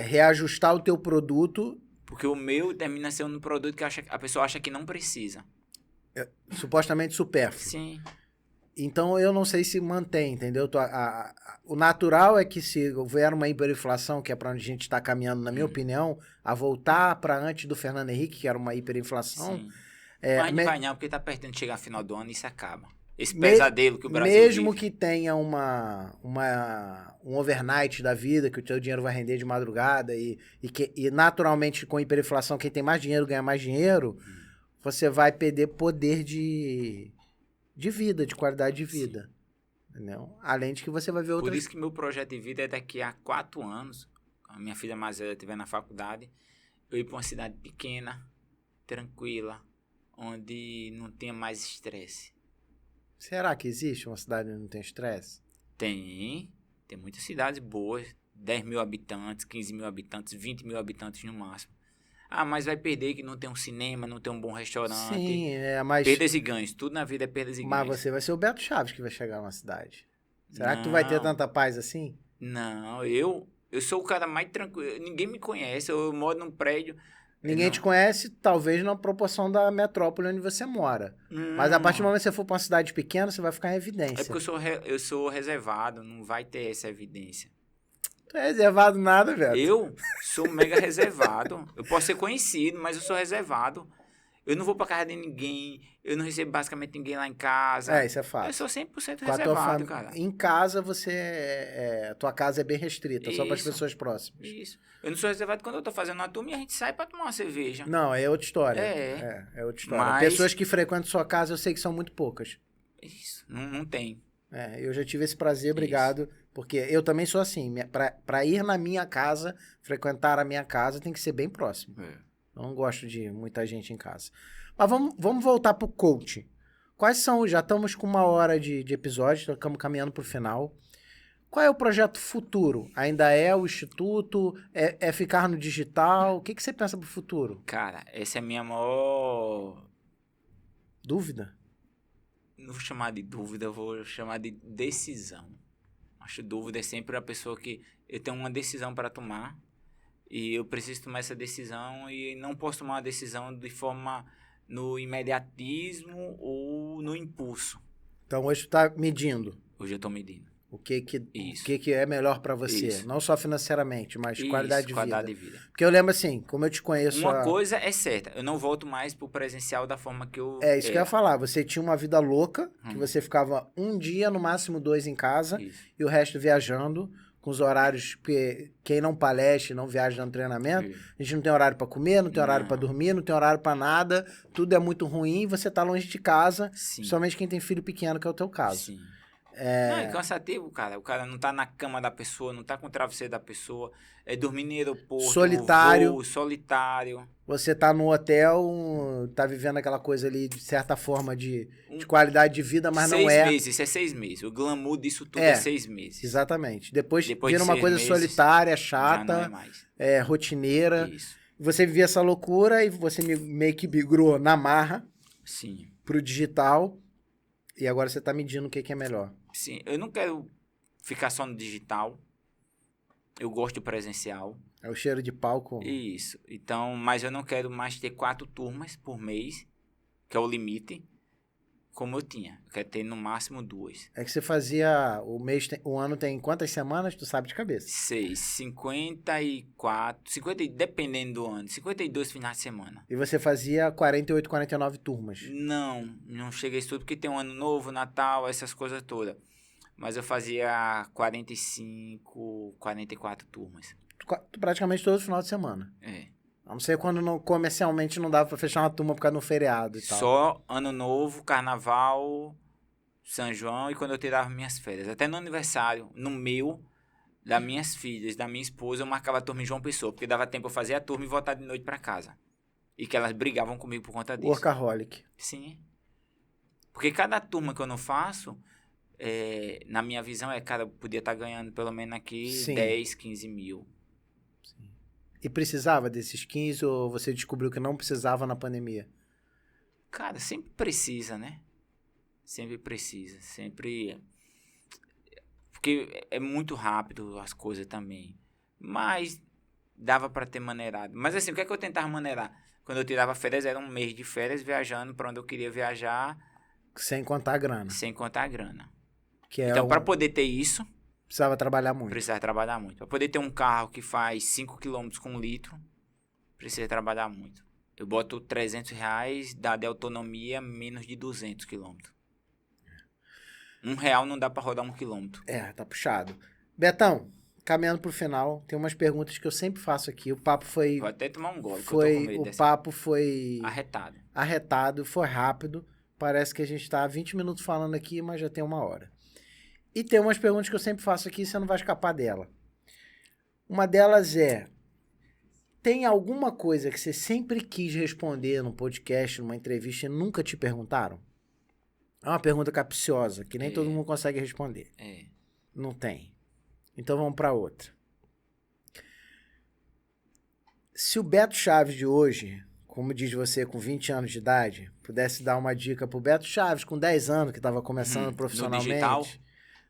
reajustar o teu produto, Porque o meu termina sendo um produto que a pessoa acha que não precisa. supostamente supérfluo. Sim. Então, eu não sei se mantém, entendeu? O natural é que se houver uma hiperinflação, que é para onde a gente está caminhando, na minha opinião, a voltar para antes do Fernando Henrique, que era uma hiperinflação. Sim. Mas não vai não, porque tá perto de chegar no final do ano e isso acaba. Esse pesadelo que o Brasil Mesmo vive. que tenha um overnight da vida, que o teu dinheiro vai render de madrugada e naturalmente com hiperinflação, quem tem mais dinheiro ganha mais dinheiro, você vai perder poder de vida, de qualidade de vida. Entendeu? Além de que você vai ver outras... Por isso que meu projeto de vida é daqui a 4 anos, a minha filha mais velha estiver na faculdade, eu ir para uma cidade pequena, tranquila, onde não tenha mais estresse. Será que existe uma cidade onde não tem estresse? Tem muitas cidades boas, 10 mil habitantes, 15 mil habitantes, 20 mil habitantes no máximo. Ah, mas vai perder que não tem um cinema, não tem um bom restaurante. Sim, mas... Perdas e ganhos, tudo na vida é perdas e ganhos. Mas você vai ser o Beto Chaves que vai chegar numa cidade. Será que tu vai ter tanta paz assim? Não, eu sou o cara mais tranquilo, ninguém me conhece, eu moro num prédio... Ninguém te conhece, talvez na proporção da metrópole onde você mora. Mas a partir do momento que você for pra uma cidade pequena, você vai ficar em evidência. É porque eu sou reservado, não vai ter essa evidência. Tu é reservado nada, velho. Eu sou mega reservado. Eu posso ser conhecido, mas eu sou reservado. Eu não vou pra casa de ninguém, eu não recebo basicamente ninguém lá em casa. Isso é fato. Eu sou 100% Com a tua reservado, cara. Em casa, tua casa é bem restrita, só para as Isso. pessoas próximas. Isso. Eu não sou reservado quando eu tô fazendo uma turma e a gente sai pra tomar uma cerveja. Não, é outra história. É outra história. Mas- Pessoas que frequentam sua casa, eu sei que são muito poucas. Isso, não tem. Eu já tive esse prazer, obrigado. Porque eu também sou assim. Pra ir na minha casa, frequentar a minha casa, tem que ser bem próximo. Eu não gosto de muita gente em casa. Mas vamos voltar pro coach. Quais são... Já estamos com 1 hora de episódio, estamos caminhando pro final. Qual é o projeto futuro? Ainda é o Instituto? É ficar no digital? O que você pensa pro futuro? Cara, essa é a minha maior... Dúvida? Não vou chamar de dúvida, eu vou chamar de decisão. Acho que dúvida é sempre a pessoa que... Eu tenho uma decisão para tomar e eu preciso tomar essa decisão e não posso tomar uma decisão de forma no imediatismo ou no impulso. Então hoje tu tá medindo Hoje eu estou medindo. o que Isso. é melhor pra você. Isso. Não só financeiramente, mas Isso, qualidade de qualidade vida. de vida. Porque eu lembro assim, como eu te conheço... Uma coisa é certa, eu não volto mais pro presencial da forma que eu... É isso que eu ia falar. Você tinha uma vida louca, que você ficava 1 dia, no máximo 2 em casa, Isso. e o resto viajando, com os horários, porque quem não palestra, não viaja no treinamento, Isso. a gente não tem horário pra comer, não tem horário pra dormir, não tem horário pra nada, tudo é muito ruim, você tá longe de casa, Sim. somente quem tem filho pequeno, que é o teu caso. Sim. Não, é cansativo, cara. O cara não tá na cama da pessoa, não tá com o travesseiro da pessoa, é dormir no aeroporto, Solitário. voo, solitário. Você tá no hotel, tá vivendo aquela coisa ali, de certa forma, de qualidade de vida, mas não 6 é. meses, isso é 6 meses. O glamour disso tudo é 6 meses. Exatamente. Depois Depois vira de uma 6 coisa meses, solitária, Já não é chata, mais. rotineira. Isso. Você vivia essa loucura e você meio que migrou na marra Sim. pro digital, e agora você tá medindo o que é melhor. Sim, eu não quero ficar só no digital. Eu gosto do presencial. É o cheiro de palco. Isso. Então, mas eu não quero mais ter 4 turmas por mês, que é o limite, como eu tinha. Eu quero ter no máximo 2. É que você fazia, o ano tem quantas semanas? Tu sabe de cabeça. 6, 54, 50, dependendo do ano, 52 finais de semana. E você fazia 48, 49 turmas. Não cheguei a isso tudo, porque tem um ano novo, Natal, essas coisas todas. Mas eu fazia 45, 44 turmas. Praticamente todo final de semana. É. A não ser quando comercialmente não dava pra fechar uma turma por causa do feriado e tal. Só ano novo, carnaval, São João e quando eu tirava minhas férias. Até no aniversário, no meu, das minhas filhas, da minha esposa, eu marcava a turma em João Pessoa, porque dava tempo eu fazer a turma e voltar de noite pra casa. E que elas brigavam comigo por conta disso. Workaholic. Sim. Porque cada turma que eu não faço, na minha visão, cara, eu podia estar ganhando pelo menos aqui Sim. 10, 15 mil. Sim. E precisava desses 15 ou você descobriu que não precisava na pandemia? Cara, sempre precisa, né? Sempre precisa. Sempre. Porque é muito rápido as coisas também. Mas dava pra ter maneirado. Mas assim, o que é que eu tentava maneirar? Quando eu tirava férias, era um mês de férias viajando pra onde eu queria viajar. Sem contar a grana. Sem contar a grana. Que é Então, pra poder ter isso, precisava trabalhar muito. precisava trabalhar muito. Pra poder ter um carro que faz 5 km com 1 litro, precisa trabalhar muito. Eu boto R$300, dá de autonomia menos de 200 km. R$1 não dá pra rodar 1 km. Tá puxado. Betão, caminhando pro final, tem umas perguntas que eu sempre faço aqui. O papo foi... Vou até tomar um gole, que eu tô com medo O dessa. papo foi... Arretado. Foi rápido. Parece que a gente tá há 20 minutos falando aqui, mas já tem 1 hora. E tem umas perguntas que eu sempre faço aqui e você não vai escapar dela. Uma delas é... Tem alguma coisa que você sempre quis responder num podcast, numa entrevista e nunca te perguntaram? É uma pergunta capciosa, que nem todo mundo consegue responder. Não tem. Então vamos para outra. Se o Beto Chaves de hoje, como diz você, com 20 anos de idade, pudesse dar uma dica pro Beto Chaves, com 10 anos, que estava começando profissionalmente... No digital?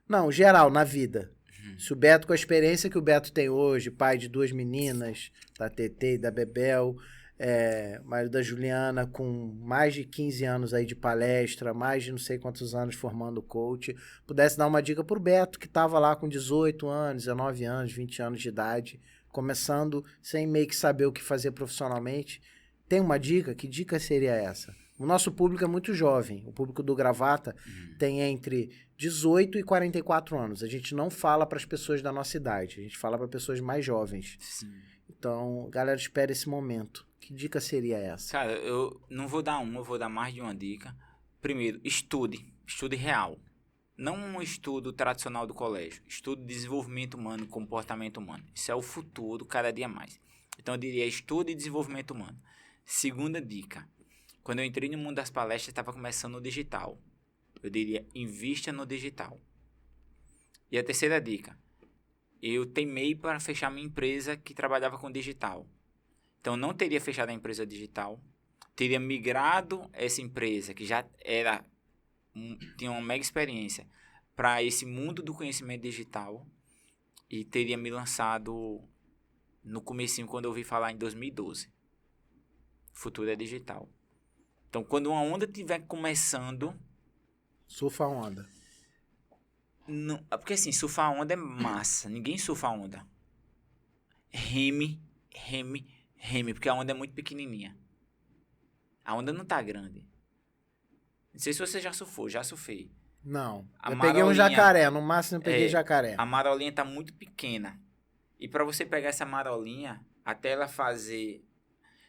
Não, geral, na vida. Se o Beto, com a experiência que o Beto tem hoje, pai de 2 meninas, da TT e da Bebel, marido da Juliana, com mais de 15 anos aí de palestra, mais de não sei quantos anos formando coach, pudesse dar uma dica pro Beto, que estava lá com 18 anos, 19 anos, 20 anos de idade, começando sem meio que saber o que fazer profissionalmente. Tem uma dica? Que dica seria essa? O nosso público é muito jovem. O público do Gravata tem entre 18 e 44 anos. A gente não fala para as pessoas da nossa idade. A gente fala para pessoas mais jovens. Sim. Então, galera, espera esse momento. Que dica seria essa? Cara, eu não vou dar uma, eu vou dar mais de uma dica. Primeiro, estude. Estude real. Não um estudo tradicional do colégio. Estudo de desenvolvimento humano, comportamento humano. Isso é o futuro, cada dia mais. Então, eu diria estudo e desenvolvimento humano. Segunda dica. Quando eu entrei no mundo das palestras, estava começando no digital. Eu diria, invista no digital. E a terceira dica. Eu teimei para fechar minha empresa que trabalhava com digital. Então, não teria fechado a empresa digital. Teria migrado essa empresa, que já tinha uma mega experiência, para esse mundo do conhecimento digital. E teria me lançado no comecinho, quando eu ouvi falar em 2012. O futuro é digital. Então, quando uma onda estiver começando... Surfa a onda. Não, porque assim, surfar a onda é massa. Ninguém surfa a onda. Reme, porque a onda é muito pequenininha. A onda não tá grande. Não sei se você já surfou, já surfei. Não. A Eu peguei um jacaré, no máximo eu peguei jacaré. A marolinha tá muito pequena. E para você pegar essa marolinha, até ela fazer...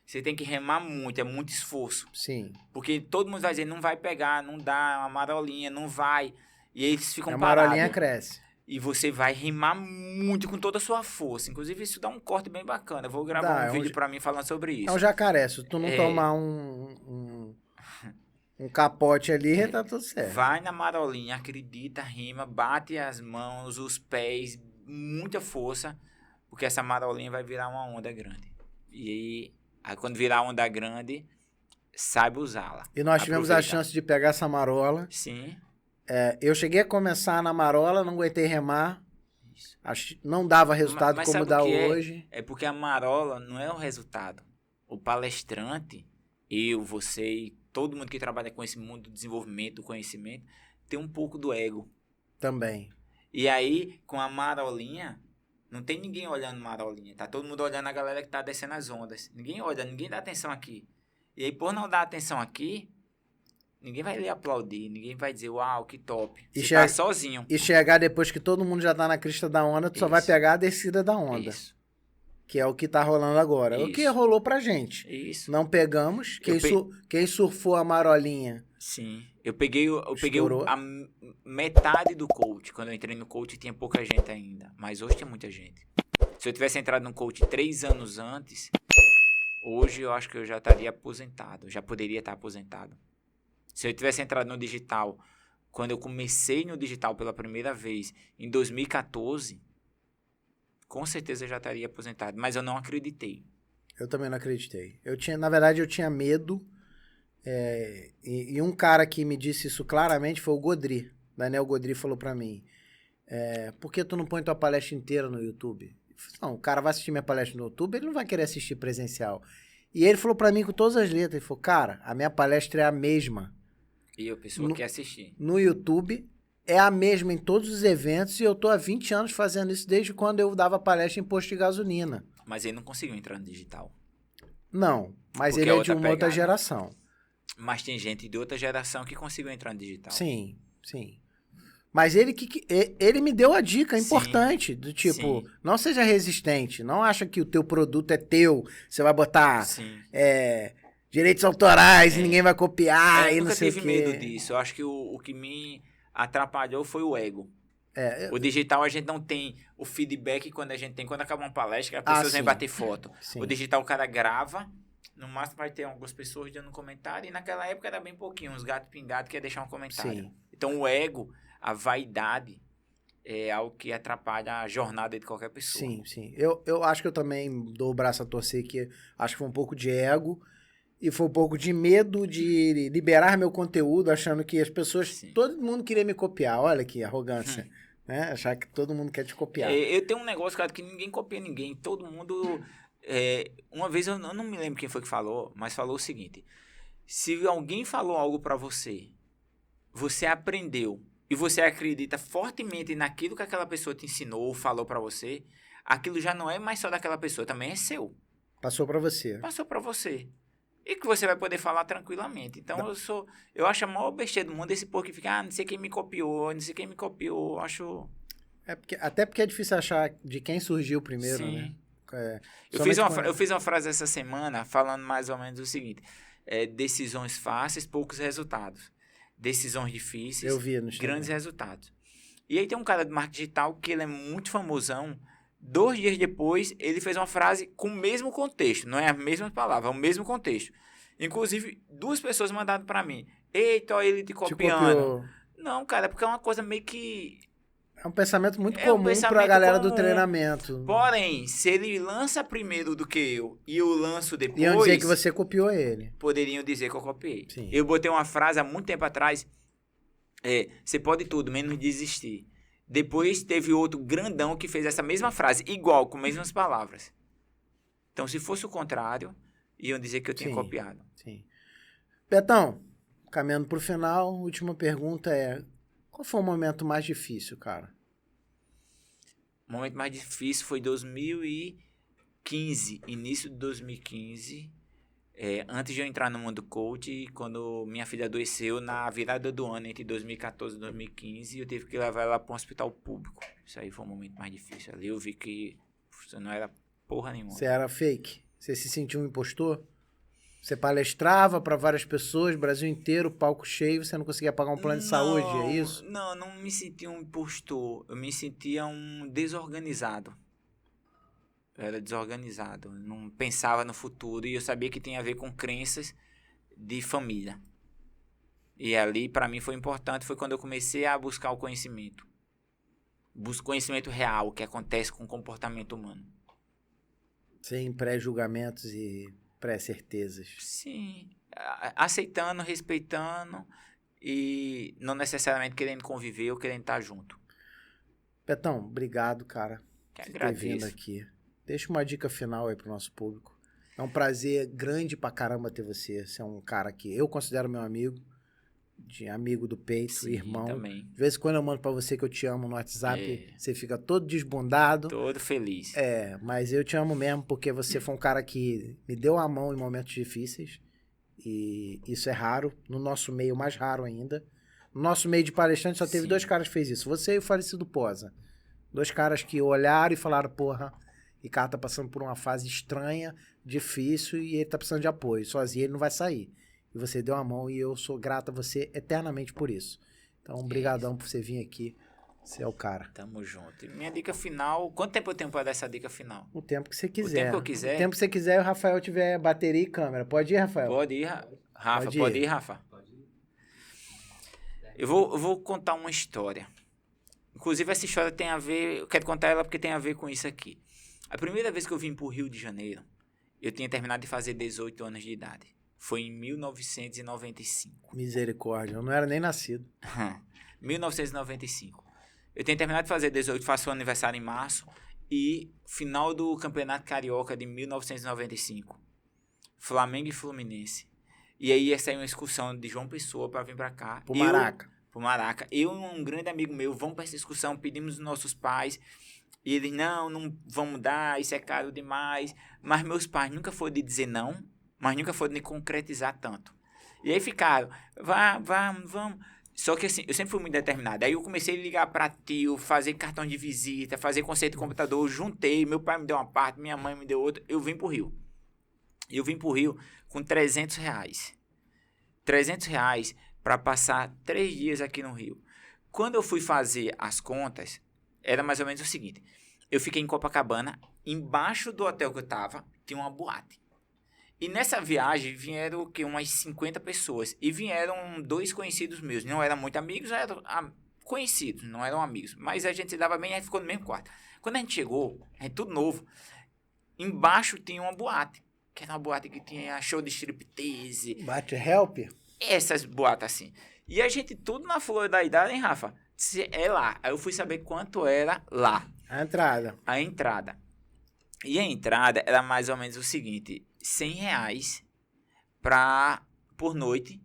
Você tem que remar muito, é muito esforço. Sim. Porque todo mundo vai dizer, não vai pegar, não dá, uma marolinha, não vai. E aí eles ficam parados. A marolinha cresce. E você vai remar muito com toda a sua força. Inclusive, isso dá um corte bem bacana. Eu vou gravar um vídeo pra mim falando sobre isso. É um jacaré. Se tu não tomar um capote ali, tá tudo certo. Vai na marolinha, acredita, rima, bate as mãos, os pés, muita força, porque essa marolinha vai virar uma onda grande. E aí quando virar onda grande, saiba usá-la. E nós tivemos a Aproveitar. chance de pegar essa marola. Sim. Eu cheguei a começar na marola, não aguentei remar. Isso. Não dava resultado Mas como sabe dá o que é? hoje. É porque a marola não é o resultado. O palestrante, eu, você e todo mundo que trabalha com esse mundo do desenvolvimento, do conhecimento, tem um pouco do ego. Também. E aí, com a marolinha, não tem ninguém olhando marolinha. Tá todo mundo olhando a galera que tá descendo as ondas. Ninguém olha, ninguém dá atenção aqui. E aí, por não dar atenção aqui, ninguém vai lhe aplaudir, ninguém vai dizer, uau, que top. E Você tá sozinho. E chegar depois que todo mundo já tá na crista da onda, tu só vai Isso. pegar a descida da onda. Isso, Que é o que tá rolando agora. O que Isso. rolou pra gente. isso. Não pegamos. Quem surfou a marolinha. Sim. Eu peguei Estourou. a metade do coach. Quando eu entrei no coach, tinha pouca gente ainda. Mas hoje tem muita gente. Se eu tivesse entrado no coach 3 anos antes, hoje eu acho que eu já estaria aposentado. Já poderia estar aposentado. Se eu tivesse entrado no digital, quando eu comecei no digital pela primeira vez, em 2014, com certeza eu já estaria aposentado. Mas eu não acreditei. Eu também não acreditei. Na verdade, eu tinha medo. E um cara que me disse isso claramente foi o Godri. Daniel Godri falou pra mim. Por que tu não põe tua palestra inteira no YouTube? Eu falei, não, o cara vai assistir minha palestra no YouTube, ele não vai querer assistir presencial. E ele falou pra mim com todas as letras. Ele falou, cara, a minha palestra é a mesma. E a pessoa quer assistir. No YouTube, é a mesma em todos os eventos. E eu tô há 20 anos fazendo isso desde quando eu dava palestra em posto de gasolina. Mas ele não conseguiu entrar no digital. Não, mas Porque ele é é de outra uma outra pegada. geração. Mas tem gente de outra geração que conseguiu entrar no digital. Sim, sim. Mas ele me deu a dica Sim, importante, do tipo, sim. não seja resistente, não acha que o teu produto é teu, você vai botar Sim. direitos autorais e ninguém vai copiar e Eu não nunca sei tive o quê. medo disso. Eu acho que o que me atrapalhou foi o ego. É, O digital a gente não tem o feedback quando a gente tem. Quando acaba uma palestra, as pessoas vêm sim. bater foto. Sim. O digital o cara grava, no máximo vai ter algumas pessoas dando um comentário. E naquela época era bem pouquinho, uns gatos pingados que ia deixar um comentário. Sim. Então o ego, a vaidade, é algo que atrapalha a jornada de qualquer pessoa. Sim, sim. Eu acho que eu também dou o braço a torcer, que acho que foi um pouco de ego e foi um pouco de medo de liberar meu conteúdo, achando que as pessoas, Sim. todo mundo queria me copiar. Olha que arrogância, né? Achar que todo mundo quer te copiar. Eu tenho um negócio, cara, que ninguém copia ninguém. Todo mundo... uma vez, eu não me lembro quem foi que falou, mas falou o seguinte. Se alguém falou algo pra você, você aprendeu e você acredita fortemente naquilo que aquela pessoa te ensinou ou falou pra você, aquilo já não é mais só daquela pessoa, também é seu. Passou pra você. Passou pra você. E que você vai poder falar tranquilamente. Então, eu acho a maior besteira do mundo esse povo que fica, não sei quem me copiou, não sei quem me copiou, acho... Até porque é difícil achar de quem surgiu primeiro, Sim. né? Eu fiz uma frase essa semana falando mais ou menos o seguinte: decisões fáceis, poucos resultados. Decisões difíceis, Eu vi no grandes Instagram. resultados. E aí tem um cara de marketing digital que ele é muito famosão. 2 dias depois, ele fez uma frase com o mesmo contexto. Não é a mesma palavra, é o mesmo contexto. Inclusive, 2 pessoas mandaram pra mim. Eita, olha ele te copiando. copiou. Não, cara, é porque é uma coisa meio que... É um pensamento muito É um comum pra pensamento galera do comum. treinamento. Porém, se ele lança primeiro do que eu e eu lanço depois... Iam dizer que você copiou ele. poderiam dizer que eu copiei. Sim. Eu botei uma frase há muito tempo atrás, você pode tudo, menos desistir. Depois teve outro grandão que fez essa mesma frase, igual, com as mesmas palavras. Então, se fosse o contrário, iam dizer que eu tinha Sim. copiado. Sim. Betão, caminhando pro final, última pergunta qual foi o momento mais difícil, cara? O momento mais difícil foi 2015, início de 2015, antes de eu entrar no mundo coach, quando minha filha adoeceu na virada do ano, entre 2014 e 2015, eu tive que levar ela para um hospital público. Isso aí foi o momento mais difícil. Ali eu vi que você não era porra nenhuma. Você era fake? Você se sentiu um impostor? Você palestrava para várias pessoas, Brasil inteiro, palco cheio, você não conseguia pagar um plano de saúde, é isso? Não me sentia um impostor. Eu me sentia um desorganizado. Eu era desorganizado. Não pensava no futuro e eu sabia que tinha a ver com crenças de família. E ali, para mim, foi importante. Foi quando eu comecei a buscar o conhecimento. Conhecimento real, o que acontece com o comportamento humano. Sem pré-julgamentos e pré-certezas. Sim, aceitando, respeitando e não necessariamente querendo conviver ou querendo estar junto. Betão, obrigado, cara, Que por ter vindo agradeço. aqui. Deixa uma dica final aí pro nosso público. É um prazer grande pra caramba ter você. Você é um cara que eu considero meu amigo, de amigo do peito, Sim, irmão. também. De vez em quando eu mando pra você que eu te amo no WhatsApp, É. você fica todo desbundado. Todo feliz. Mas eu te amo mesmo porque você foi um cara que me deu a mão em momentos difíceis. E isso é raro, no nosso meio mais raro ainda. No nosso meio de palestrante só teve Sim. 2 caras que fez isso, você e o falecido Posa. 2 caras que olharam e falaram, porra, Ricardo tá passando por uma fase estranha, difícil e ele tá precisando de apoio. Sozinho ele não vai sair. E você deu a mão e eu sou grato a você eternamente por isso. Então, brigadão por você vir aqui. Você é o cara. Tamo junto. E minha dica final... Quanto tempo eu tenho pra dar essa dica final? O tempo que você O quiser. tempo que eu quiser? O tempo que você quiser e o Rafael tiver bateria e câmera. Pode ir, Rafael? Pode ir, Rafa. Pode ir, Rafa. Eu vou contar uma história. Inclusive, essa história tem a ver... Eu quero contar ela porque tem a ver com isso aqui. A primeira vez que eu vim pro Rio de Janeiro, eu tinha terminado de fazer 18 anos de idade. Foi em 1995. Misericórdia, eu não era nem nascido. 1995. Eu tinha terminado de fazer 18, faço o aniversário em março. E final do Campeonato Carioca de 1995. Flamengo e Fluminense. E aí ia sair uma excursão de João Pessoa para vir para cá. Pro Maraca. Pro Maraca. Eu e um grande amigo meu, vamos para essa excursão, pedimos os nossos pais. E eles, não vamos dar, isso é caro demais. Mas meus pais nunca foram de dizer não, mas nunca foram de concretizar tanto. E aí ficaram, vamos. Só que assim, eu sempre fui muito determinado. Aí eu comecei a ligar para tio, fazer cartão de visita, fazer conceito de computador, juntei, meu pai me deu uma parte, minha mãe me deu outra, eu vim pro Rio. Eu vim pro Rio com R$300. R$300 para passar 3 dias aqui no Rio. Quando eu fui fazer as contas, era mais ou menos o seguinte. Eu fiquei em Copacabana, embaixo do hotel que eu tava, tinha uma boate. E nessa viagem vieram o quê? Umas 50 pessoas. E vieram 2 conhecidos meus. Não eram muito amigos, eram conhecidos, não eram amigos. Mas a gente se dava bem e a gente ficou no mesmo quarto. Quando a gente chegou, a gente tudo novo, embaixo tinha uma boate. Que era uma boate que tinha show de striptease. Bate help? Essas boates assim. E a gente tudo na flor da idade, hein, Rafa? É lá. Aí eu fui saber quanto era lá. A entrada. A entrada. E a entrada era mais ou menos o seguinte. R$100 por noite.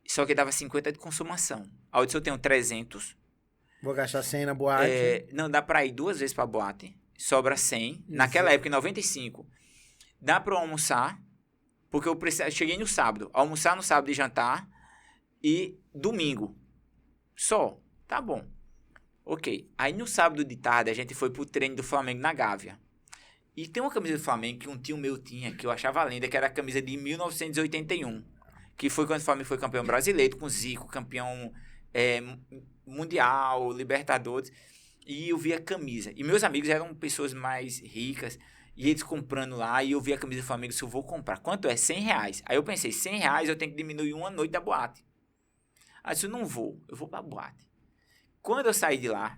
Só que dava 50 de consumação. A eu tenho 300. Vou gastar 100 na boate. Não, dá pra ir 2 vezes pra boate. Sobra 100. Naquela época, em 95. Dá pra eu almoçar. Porque eu cheguei no sábado. Almoçar no sábado e jantar. E domingo. Só. Tá bom. Ok. Aí no sábado de tarde a gente foi pro treino do Flamengo na Gávea. E tem uma camisa do Flamengo que um tio meu tinha, que eu achava linda, que era a camisa de 1981. Que foi quando o Flamengo foi campeão brasileiro, com Zico, campeão mundial, Libertadores. E eu vi a camisa. E meus amigos eram pessoas mais ricas. E eles comprando lá, e eu vi a camisa do Flamengo, se eu vou comprar. Quanto é? R$100. Aí eu pensei, R$100 eu tenho que diminuir uma noite da boate. Aí eu disse, eu não vou, eu vou pra boate. Quando eu saí de lá,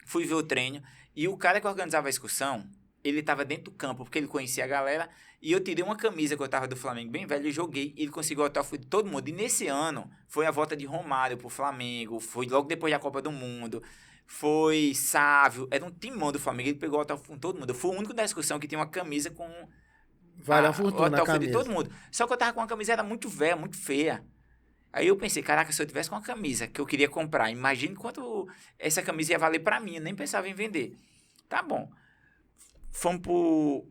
fui ver o treino, e o cara que organizava a excursão, ele tava dentro do campo, porque ele conhecia a galera, e eu tirei uma camisa que eu tava do Flamengo bem velho, e joguei, e ele conseguiu autógrafo de todo mundo. E nesse ano, foi a volta de Romário pro Flamengo, foi logo depois da Copa do Mundo, foi Sávio, era um timão do Flamengo, ele pegou autógrafo com todo mundo. Eu fui o único da excursão que tinha uma camisa com Vale a fortuna, o autógrafo camisa. de todo mundo. Só que eu tava com uma camisa, era muito velha, muito feia. Aí eu pensei, caraca, se eu tivesse com uma camisa que eu queria comprar, imagine quanto essa camisa ia valer pra mim, eu nem pensava em vender. Tá bom. Fomos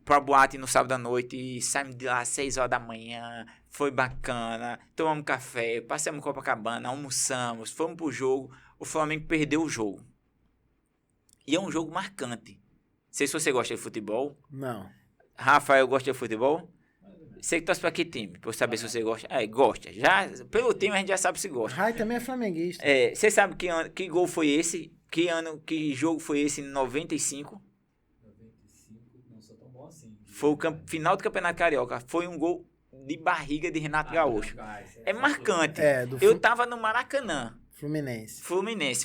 pra boate no sábado à noite e saímos de lá às 6 horas da manhã, foi bacana, tomamos café, passamos em Copacabana, almoçamos, fomos pro jogo, o Flamengo perdeu o jogo. E é um jogo marcante. Não sei se você gosta de futebol. Não. Rafael gosta de futebol? Você que torce pra que time? Pra eu saber se você gosta. Gosta. Já, pelo time a gente já sabe se gosta. Rai também é flamenguista. Você sabe que gol foi esse? Que jogo foi esse em 95? 95, não sou tão bom assim. Foi o final do Campeonato Carioca. Foi um gol de barriga de Renato Gaúcho. É marcante. Eu tava no Maracanã. Fluminense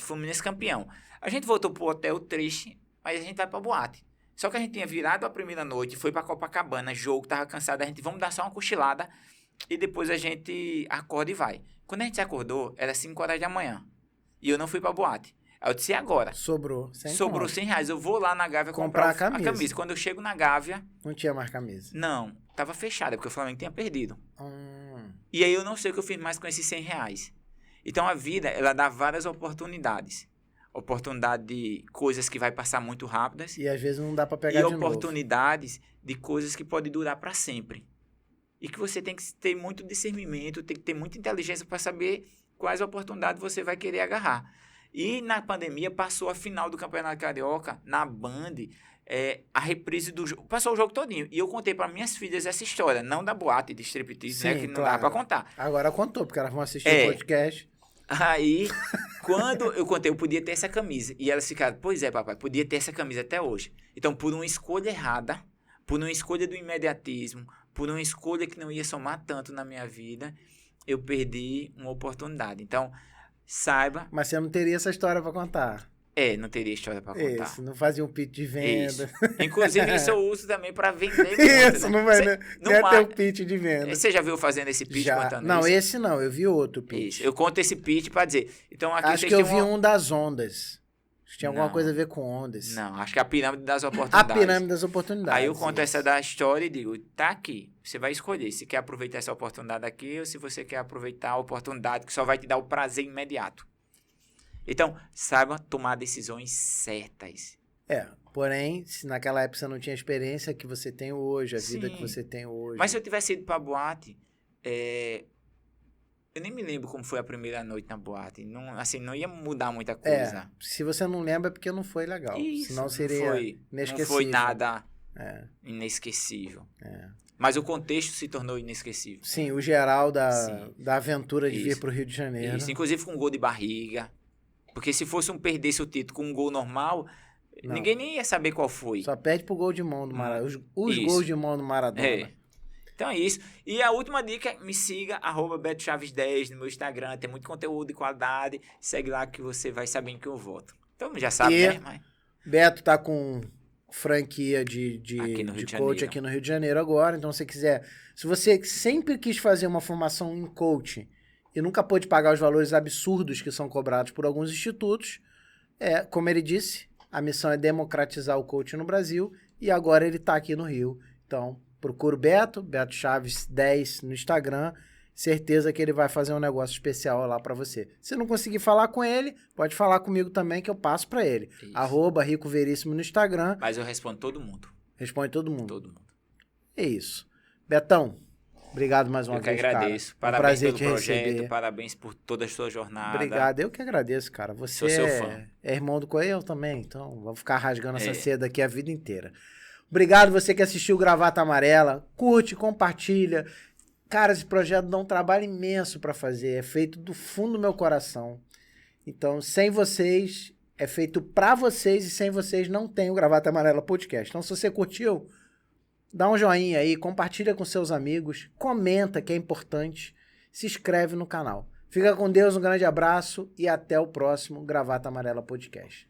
Fluminense campeão. A gente voltou pro hotel triste, mas a gente vai pra boate. Só que a gente tinha virado a primeira noite, foi pra Copacabana, jogo, tava cansado, a gente, vamos dar só uma cochilada e depois a gente acorda e vai. Quando a gente acordou, era 5 horas da manhã e eu não fui pra boate. Aí eu disse, e agora? Sobrou Sobrou R$100, eu vou lá na Gávea Comprar comprar a camisa. Quando eu chego na Gávea, Não tinha mais camisa. não, tava fechada, porque o Flamengo tinha perdido. Hum. E aí eu não sei o que eu fiz mais com esses R$100. Então a vida, ela dá várias oportunidades. Oportunidade de coisas que vai passar muito rápidas E às vezes não dá pra pegar e de novo. oportunidades de coisas que podem durar para sempre. E que você tem que ter muito discernimento, tem que ter muita inteligência para saber quais oportunidades você vai querer agarrar. E na pandemia passou a final do Campeonato Carioca na Band, a reprise do jogo, passou o jogo todinho. E eu contei para minhas filhas essa história, não da boate de striptease, né, Sim, que não claro. dá para contar. Agora contou, porque elas vão assistir É. o podcast. Aí, quando eu contei, eu podia ter essa camisa. E elas ficaram, pois é, papai, podia ter essa camisa até hoje. Então, por uma escolha errada, por uma escolha do imediatismo, por uma escolha que não ia somar tanto na minha vida, eu perdi uma oportunidade. Então, saiba, Mas você não teria essa história pra contar. não teria história para contar. Isso, não fazia um pitch de venda. Isso. Inclusive, isso eu uso também para vender muito, Isso, né? não vai Cê- não é não ter há- um pitch de venda. Você já viu fazendo esse pitch Já. contando Não, isso? esse não, eu vi outro pitch. Isso. Eu conto esse pitch para dizer. Então, aqui Acho vocês que eu têm vi uma... um das ondas. Acho que tinha alguma Não. coisa a ver com ondas. Não, acho que é a pirâmide das A oportunidades. pirâmide das oportunidades. Aí eu conto isso. essa da história e digo, tá aqui, você vai escolher se quer aproveitar essa oportunidade aqui ou se você quer aproveitar a oportunidade que só vai te dar o prazer imediato. Então, saiba tomar decisões certas. Porém, se naquela época você não tinha a experiência que você tem hoje, a vida Sim. que você tem hoje. Mas se eu tivesse ido pra boate, eu nem me lembro como foi a primeira noite na boate. Não, assim, não ia mudar muita coisa. Se você não lembra é porque não foi legal. Isso, Senão não seria foi, inesquecível. não foi nada É. inesquecível. É. Mas o contexto se tornou inesquecível. Sim, o geral Sim. da aventura de vir Isso. pro Rio de Janeiro. Isso, inclusive com um gol de barriga. Porque se fosse perdesse o título com um gol normal, Não. ninguém nem ia saber qual foi. Só pede pro gol de mão do Maradona. Os Isso. gols de mão do Maradona. É. Então é isso. E a última dica é me siga, @BetoChaves10 no meu Instagram. Tem muito conteúdo de qualidade. Segue lá que você vai sabendo que eu volto. Então já sabe, E- né? Mas... Beto tá com franquia de Aqui no Rio de de coach Janeiro. aqui no Rio de Janeiro agora. Então, se você quiser... Se você sempre quis fazer uma formação em coaching e nunca pôde pagar os valores absurdos que são cobrados por alguns institutos, como ele disse, a missão é democratizar o coaching no Brasil e agora ele tá aqui no Rio. Então, procura o Beto Chaves 10 no Instagram. Certeza que ele vai fazer um negócio especial lá pra você. Se não conseguir falar com ele, pode falar comigo também que eu passo pra ele. Isso. @Rico Veríssimo no Instagram. Mas eu respondo todo mundo. Responde todo mundo. Todo mundo. É isso. Betão, obrigado mais uma Eu que vez, agradeço. cara. Parabéns prazer pelo te projeto. receber. Parabéns por toda a sua jornada. Obrigado, eu que agradeço, cara. Você Sou seu fã. é irmão do Coelho também, então vou ficar rasgando essa É. seda aqui a vida inteira. Obrigado você que assistiu o Gravata Amarela. Curte, compartilha. Cara, esse projeto dá um trabalho imenso pra fazer. É feito do fundo do meu coração. Então, sem vocês, é feito pra vocês e sem vocês não tem o Gravata Amarela Podcast. Então, se você curtiu, dá um joinha aí, compartilha com seus amigos, comenta que é importante, se inscreve no canal. Fica com Deus, um grande abraço e até o próximo Gravata Amarela Podcast.